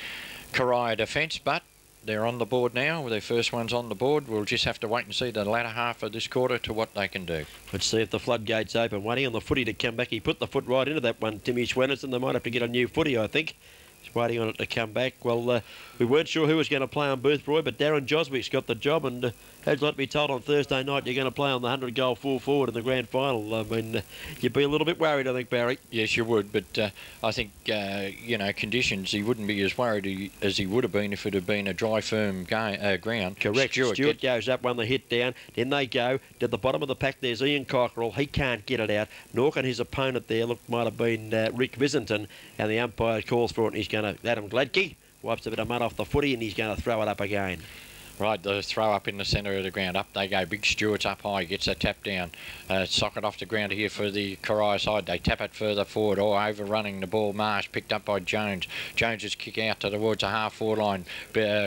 Corio defence, but they're on the board now. With their first ones on the board. We'll just have to wait and see the latter half of this quarter to what they can do. Let's see if the floodgates open. Waiting on the footy to come back. He put the foot right into that one, Timmy Swennison. They might have to get a new footy, I think. He's waiting on it to come back. Well, we weren't sure who was going to play on Boothroyd, but Darren Joswick's got the job, and As like to be told on Thursday night, you're going to play on the 100-goal full forward in the grand final. I mean, you'd be a little bit worried, I think, Barry. Yes, you would, but I think, you know, conditions, he wouldn't be as worried as he would have been if it had been a dry, firm ground. Correct. Stewart goes up, won the hit down. Then they go to the bottom of the pack. There's Ian Cockerell. He can't get it out. Nork and his opponent there, might have been Rick Visenton, and the umpire calls for it, and he's going to, Adam Gladkey, wipes a bit of mud off the footy, and he's going to throw it up again. Right, the throw up in the centre of the ground. Up they go. Big Stewart's up high. Gets a tap down. Socket off the ground here for the Corio side. They tap it further forward. Oh, overrunning the ball. Marsh picked up by Jones. Jones's kick out towards the half-forward line.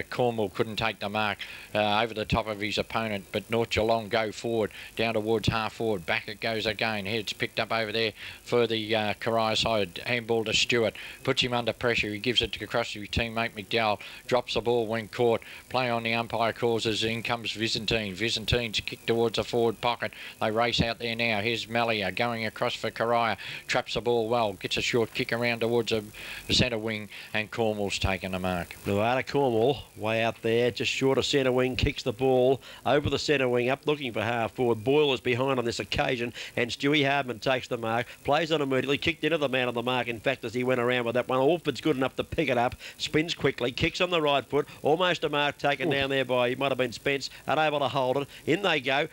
Cornwall couldn't take the mark over the top of his opponent, but North Geelong go forward, down towards half-forward. Back it goes again. Heads picked up over there for the Corio side. Handball to Stewart. Puts him under pressure. He gives it across to his teammate McDowell. Drops the ball when caught. Play on the umpire causes. In comes Visentine. Visentine's kicked towards the forward pocket. They race out there now. Here's Malia going across for Corio. Traps the ball well. Gets a short kick around towards the centre wing, and Cornwall's taken the mark. Luata Cornwall, way out there, just short of centre wing, kicks the ball over the centre wing, up looking for half forward. Boyle is behind on this occasion, and Stewie Hardman takes the mark. Plays on immediately, kicked into the man on the mark. In fact, as he went around with that one, Alford's good enough to pick it up. Spins quickly, kicks on the right foot. Almost a mark taken down there by, he might have been Spence, unable to hold it. In they go.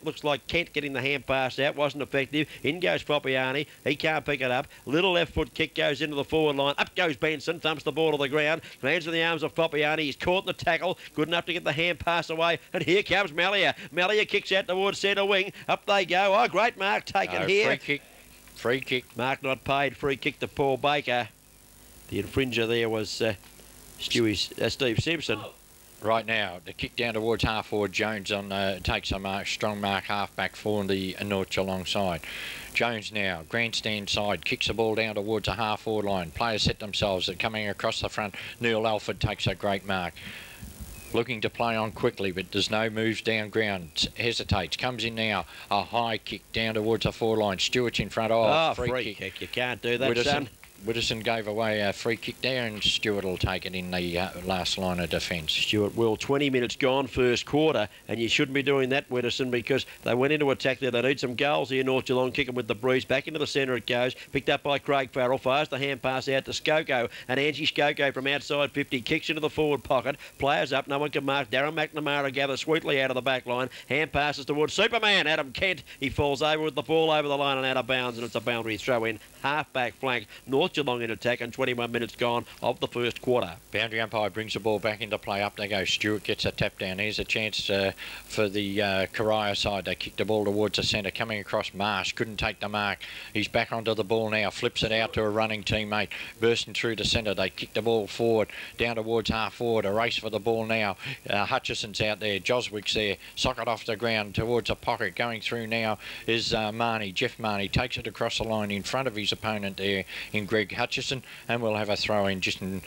Looks like Kent getting the hand pass out, wasn't effective. In goes Popiani. He can't pick it up. Little left foot kick goes into the forward line. Up goes Benson, thumps the ball to the ground. Lands in the arms of Popiani. He's caught in the tackle. Good enough to get the hand pass away. And here comes Malia. Malia kicks out towards centre wing. Up they go. Oh, great mark taken here. Free kick. Free kick. Mark not paid. Free kick to Paul Baker. The infringer there was Steve Simpson. Right now, the kick down towards half forward. Jones takes a strong mark half back for the North Geelong side. Jones now, grandstand side, kicks the ball down towards the half forward line. Players set themselves. They're coming across the front. Neil Alford takes a great mark. Looking to play on quickly, but there's no moves down ground. Hesitates. Comes in now. A high kick down towards the forward line. Stewart's in front. Oh, free kick. You can't do that, son. Widdowson gave away a free kick there, and Stewart will take it in the last line of defence. Stewart will. 20 minutes gone first quarter, and you shouldn't be doing that, Widdowson, because they went into attack there. They need some goals here. North Geelong kicking with the breeze. Back into the centre it goes. Picked up by Craig Farrell. Fires the hand pass out to Skoko. And Angie Skoko from outside 50 kicks into the forward pocket. Players up. No one can mark. Darren McNamara gathers sweetly out of the back line. Hand passes towards Superman. Adam Kent. He falls over with the ball over the line and out of bounds, and it's a boundary throw in. Half-back flank. North Geelong in attack, and 21 minutes gone of the first quarter. Boundary umpire brings the ball back into play. Up they go. Stewart gets a tap down. Here's a chance for the Corio side. They kick the ball towards the centre. Coming across Marsh. Couldn't take the mark. He's back onto the ball now. Flips it out to a running teammate. Bursting through the centre. They kick the ball forward. Down towards half forward. A race for the ball now. Hutchison's out there. Joswick's there. Socket off the ground towards a pocket. Going through now is Marnie. Jeff Marnie takes it across the line in front of his opponent there in Greg Hutchison, and we'll have a throw in just in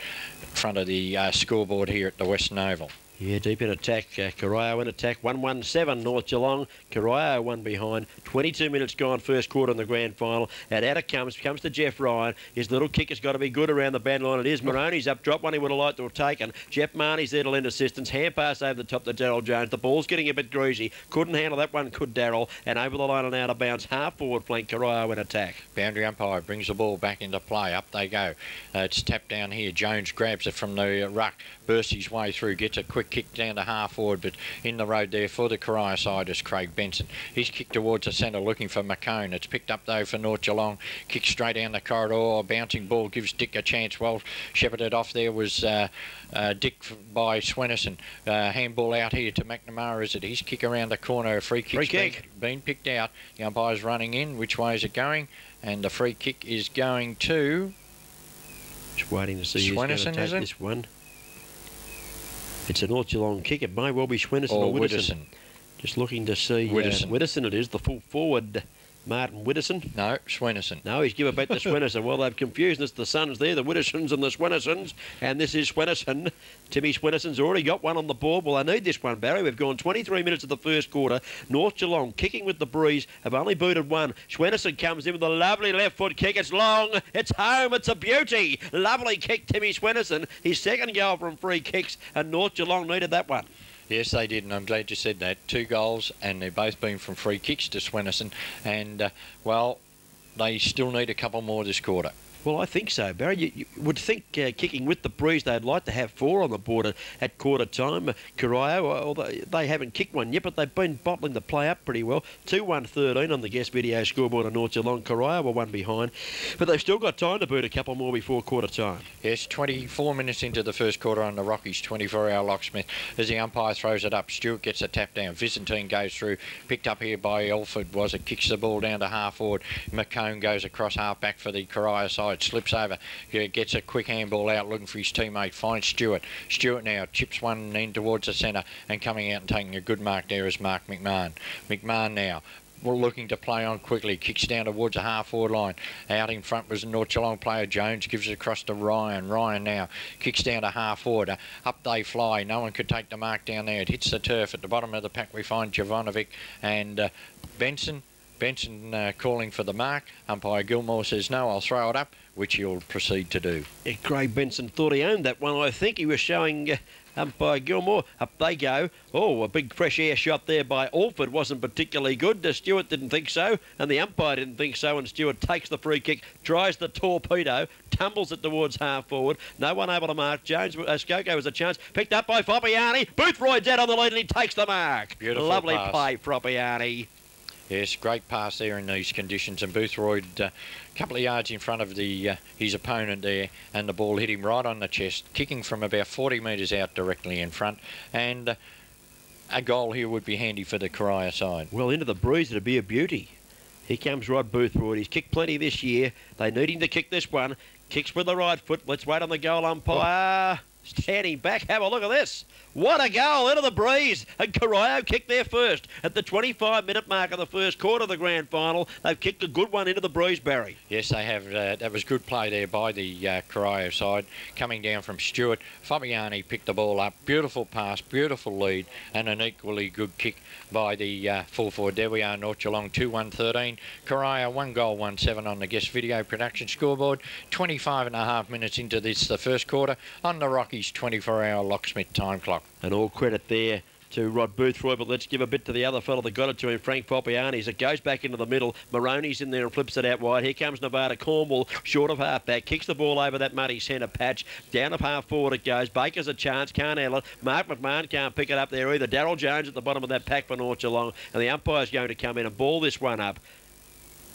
front of the scoreboard here at the Western Oval. Yeah, deep in attack. Corio in attack. 1-1-7 North Geelong. Corio one behind. 22 minutes gone first quarter in the grand final. And out it comes to Jeff Ryan. His little kick has got to be good around the band line. It is. Maroney's up. Drop one he would have liked to have taken. Jeff Marnie's there to lend assistance. Hand pass over the top to Daryl Jones. The ball's getting a bit greasy. Couldn't handle that one, could Daryl. And over the line and out of bounds. Half forward flank. Corio in attack. Boundary umpire brings the ball back into play. Up they go. It's tapped down here. Jones grabs it from the ruck. Bursts his way through. Gets a quick kick down to half forward, but in the road there for the Corio side is Craig Benson. He's kicked towards the centre looking for McCone. It's picked up though for North Geelong. Kick straight down the corridor. A bouncing ball gives Dick a chance. Well shepherded off there was Dick by Swenison. Handball out here to McNamara. Is it his kick around the corner? A free kick. Been picked out. The umpire's running in. Which way is it going? And the free kick is going to... Just waiting to see Swenison, who's going to take is it? this one. It's a North Geelong kick. It may well be Swenison or Widdowson. Just looking to see... Widdowson it is, the full forward. Martin Widdowson. No, Swenison. No, he's given back to Swenison. Well, they've confused us. The Suns there, the Widdowsons and the Swenisons. And this is Swenison. Timmy Swenison's already got one on the board. Well, I need this one, Barry. We've gone 23 minutes of the first quarter. North Geelong kicking with the breeze. Have only booted one. Swenison comes in with a lovely left foot kick. It's long. It's home. It's a beauty. Lovely kick, Timmy Swenison. His second goal from free kicks, and North Geelong needed that one. Yes, they did, and I'm glad you said that. 2 goals, and they've both been from free kicks to Swenison, and, well, they still need a couple more this quarter. Well, I think so, Barry. You would think kicking with the breeze they'd like to have 4 on the board at quarter time. Corio, although they haven't kicked one yet, but they've been bottling the play up pretty well. 2-1-13 on the guest video scoreboard on North Geelong. Corio were 1 behind, but they've still got time to boot a couple more before quarter time. Yes, 24 minutes into the first quarter on the Rockies, 24-hour locksmith. As the umpire throws it up, Stewart gets a tap down. Visentine goes through, picked up here by Elford. Was it kicks the ball down to half forward. McCone goes across half back for the Corio side. Slips over, gets a quick handball out looking for his teammate, finds Stewart. Stewart now chips one in towards the centre, and coming out and taking a good mark there is Mark McMahon. McMahon now looking to play on quickly, kicks down towards the half-forward line. Out in front was the North Geelong player Jones, gives it across to Ryan. Ryan now kicks down to half-forward. Up they fly. No one could take the mark down there. It hits the turf. At the bottom of the pack we find Jovanovic and Benson. Benson calling for the mark. Umpire Gilmore says, no, I'll throw it up, which he'll proceed to do. Yeah, Craig Benson thought he owned that one. I think he was showing umpire Gilmore. Up they go. Oh, a big fresh air shot there by Alford wasn't particularly good. Stewart didn't think so, and the umpire didn't think so, and Stewart takes the free kick, tries the torpedo, tumbles it towards half forward. No one able to mark. Jones, Skoko was a chance. Picked up by Foppiani. Boothroyd's out on the lead, and he takes the mark. Beautiful Lovely pass. play, Foppiani. Yes, great pass there in these conditions, and Boothroyd a couple of yards in front of the his opponent there, and the ball hit him right on the chest, kicking from about 40 metres out directly in front, and a goal here would be handy for the Corio side. Well, into the breeze, it'd be a beauty. Here comes Rod Boothroyd. He's kicked plenty this year. They need him to kick this one. Kicks with the right foot. Let's wait on the goal umpire. Standing back, have a look at this. What a goal into the breeze. And Corio kicked there first at the 25-minute mark of the first quarter of the grand final. They've kicked a good one into the breeze, Barry. Yes, they have. That was good play there by the Corio side. Coming down from Stewart. Fabiani picked the ball up. Beautiful pass, beautiful lead, and an equally good kick by the full forward. There we are, North Geelong 2-1-13. Corio 1 goal, 1-7 on the guest video production scoreboard. 25.5 minutes into this, the first quarter, on the Rockies 24-hour locksmith time clock. And all credit there to Rod Boothroyd, but let's give a bit to the other fellow that got it to him, Frank Foppiani. It goes back into the middle. Maroney's in there and flips it out wide. Here comes Nevada Cornwall, short of half-back. Kicks the ball over that muddy centre patch. Down of half-forward it goes. Baker's a chance, can't handle it. Mark McMahon can't pick it up there either. Darryl Jones at the bottom of that pack for North Geelong, and the umpire's going to come in and ball this one up.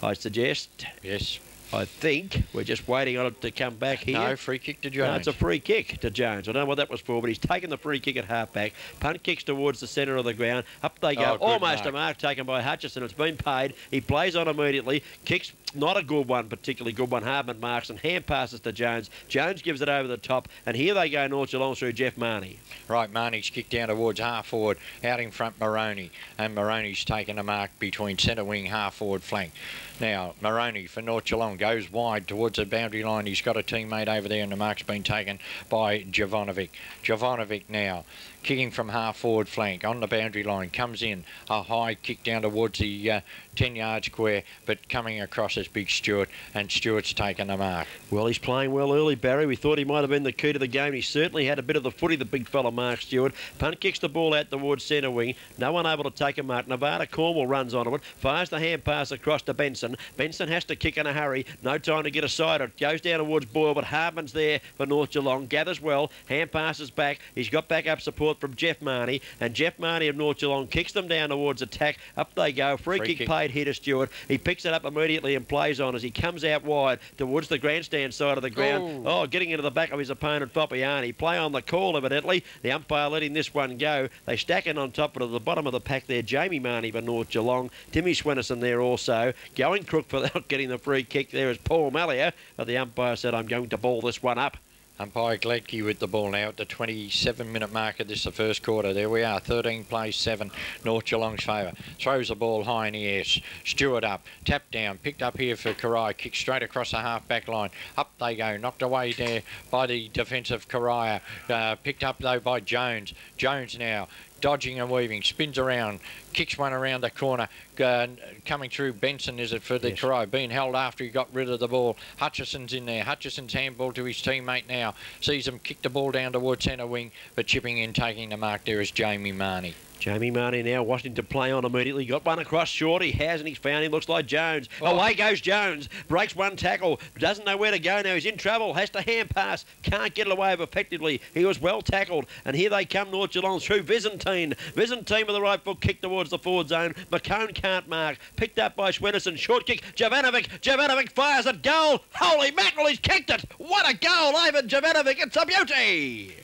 I suggest... Yes. I think we're just waiting on it to come back here. No, free kick to Jones. No, it's a free kick to Jones. I don't know what that was for, but he's taken the free kick at half-back. Punt kicks towards the centre of the ground. Up they go. Almost a mark taken by Hutchison. It's been paid. He plays on immediately. Kicks, not a good one, particularly good one. Hardman marks and hand passes to Jones. Jones gives it over the top, and here they go, North Geelong through Jeff Marnie. Right, Marnie's kicked down towards half-forward. Out in front, Maroney. And Maroney's taken a mark between centre wing, half-forward flank. Now, Maroney for North Geelong goes wide towards the boundary line. He's got a teammate over there, and the mark's been taken by Jovanovic. Jovanovic now kicking from half-forward flank on the boundary line. Comes in, a high kick down towards the 10-yard square, but coming across is Big Stewart, and Stewart's taken the mark. Well, he's playing well early, Barry. We thought he might have been the key to the game. He certainly had a bit of the footy, the big fella Mark Stewart. Punt kicks the ball out towards centre wing. No one able to take a mark. Nevada Cornwall runs onto it, fires the hand pass across to Benson. Benson has to kick in a hurry. No time to get aside. It goes down towards Boyle, but Hardman's there for North Geelong. Gathers well. Hand passes back. He's got back up support from Jeff Marnie, and Jeff Marnie of North Geelong kicks them down towards attack. Up they go. Free kick paid here to Stewart. He picks it up immediately and plays on as he comes out wide towards the grandstand side of the ground. Oh, getting into the back of his opponent, Foppiani. Play on the call, evidently. The umpire letting this one go. They stack in on top, but at the bottom of the pack there, Jamie Marnie for North Geelong. Timmy Swenison there also. Going crook for not getting the free kick there is Paul Mallier, but the umpire said, I'm going to ball this one up. Umpire Gladkey with the ball now at the 27-minute mark of this, the first quarter. There we are, 13 plays 7, North Geelong's favour. Throws the ball high in the air. Stewart up, tapped down, picked up here for Corio, kicked straight across the half-back line. Up they go, knocked away there by the defensive Corio. Picked up though by Jones. Jones now dodging and weaving, spins around, kicks one around the corner, coming through Benson, is it, for the Corio, being held after he got rid of the ball. Hutchison's in there. Hutchison's handball to his teammate now. Sees him kick the ball down towards centre wing, but chipping in, taking the mark there is Jamie Marnie. Jamie Marnie now wanting to play on immediately. Got one across short. He has, and he's found him. Looks like Jones. Away goes Jones. Breaks one tackle. Doesn't know where to go now. He's in trouble. Has to hand pass. Can't get it away effectively. He was well tackled. And here they come, North Geelong through Byzantine. Byzantine with the right foot kick towards the forward zone. McCone can't mark. Picked up by Swennerson. Short kick. Jovanovic. Jovanovic fires at goal. Holy mackerel, he's kicked it. What a goal, Ivan Jovanovic. It's a beauty.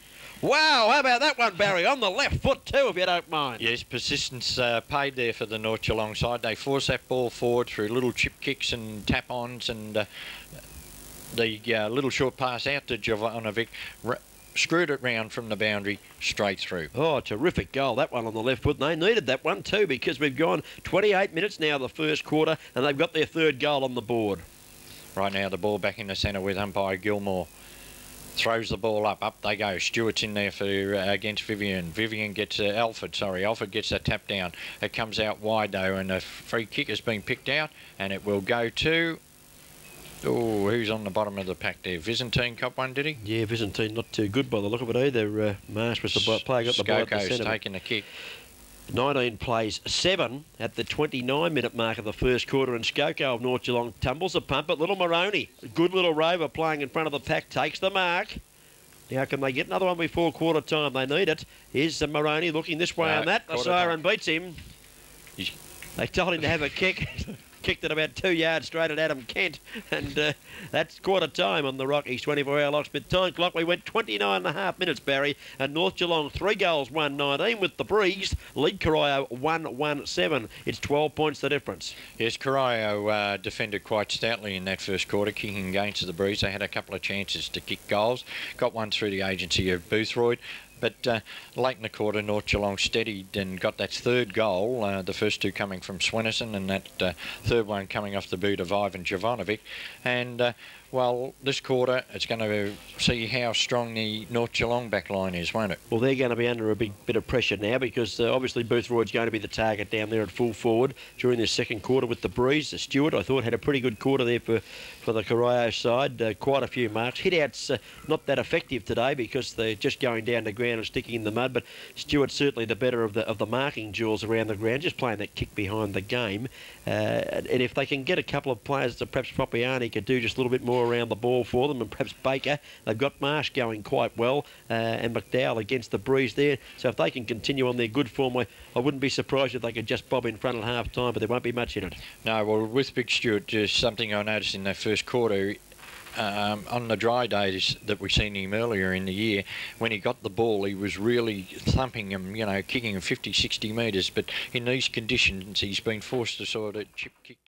Wow, how about that one, Barry? On the left foot too, if you don't mind. Yes, persistence paid there for the North Geelong side. They force that ball forward through little chip kicks and tap-ons, and the little short pass out to Jovanovic screwed it round from the boundary straight through. Oh, terrific goal, that one on the left foot. They needed that one too, because we've gone 28 minutes now the first quarter, and they've got their third goal on the board. Right now, the ball back in the centre with umpire Gilmore. Throws the ball up they go. Stewart's in there for against Vivian. Vivian gets Alford gets that tap down. It comes out wide though, and a free kick has been picked out, and it will go to, oh, who's on the bottom of the pack there? Byzantine cop one, did he? Yeah, Byzantine not too good by the look of it either. Marsh was the player, got the ball at the centre. Taking the kick. 19 plays 7 at the 29-minute mark of the first quarter, and Skoko of North Geelong tumbles a pump at Little Maroney. Good little rover playing in front of the pack, takes the mark. Now can they get another one before quarter time? They need it. Here's Maroney looking this way and that. The siren beats him. They told him to have a kick. Kicked it about 2 yards straight at Adam Kent, and that's quarter time on the Rockies 24-hour locksmith time clock. We went 29.5 minutes, Barry, and North Geelong 3 goals, 1-19 with the breeze. Lead Corio 1-1-7. It's 12 points the difference. Yes, Corio defended quite stoutly in that first quarter, kicking against the breeze. They had a couple of chances to kick goals. Got one through the agency of Boothroyd. But late in the quarter, North Geelong steadied and got that third goal, the first two coming from Swennerson, and that third one coming off the boot of Ivan Jovanovic. And, well, this quarter, it's going to see how strong the North Geelong back line is, won't it? Well, they're going to be under a big bit of pressure now, because obviously Boothroyd's going to be the target down there at full forward during this second quarter with the breeze. Stewart, I thought, had a pretty good quarter there for the Corio side. Quite a few marks. Hit-outs not that effective today because they're just going down the ground and sticking in the mud, but Stewart's certainly the better of the marking duels around the ground, just playing that kick behind the game. And if they can get a couple of players that perhaps Propiani could do just a little bit more around the ball for them, and perhaps Baker, they've got Marsh going quite well, and McDowell against the breeze there. So if they can continue on their good form, I wouldn't be surprised if they could just bob in front at half time, but there won't be much in it. No, well, with Big Stewart, just something I noticed in that first quarter, on the dry days that we've seen him earlier in the year, when he got the ball, he was really thumping him, you know, kicking him 50, 60 metres. But in these conditions, he's been forced to sort of chip kick.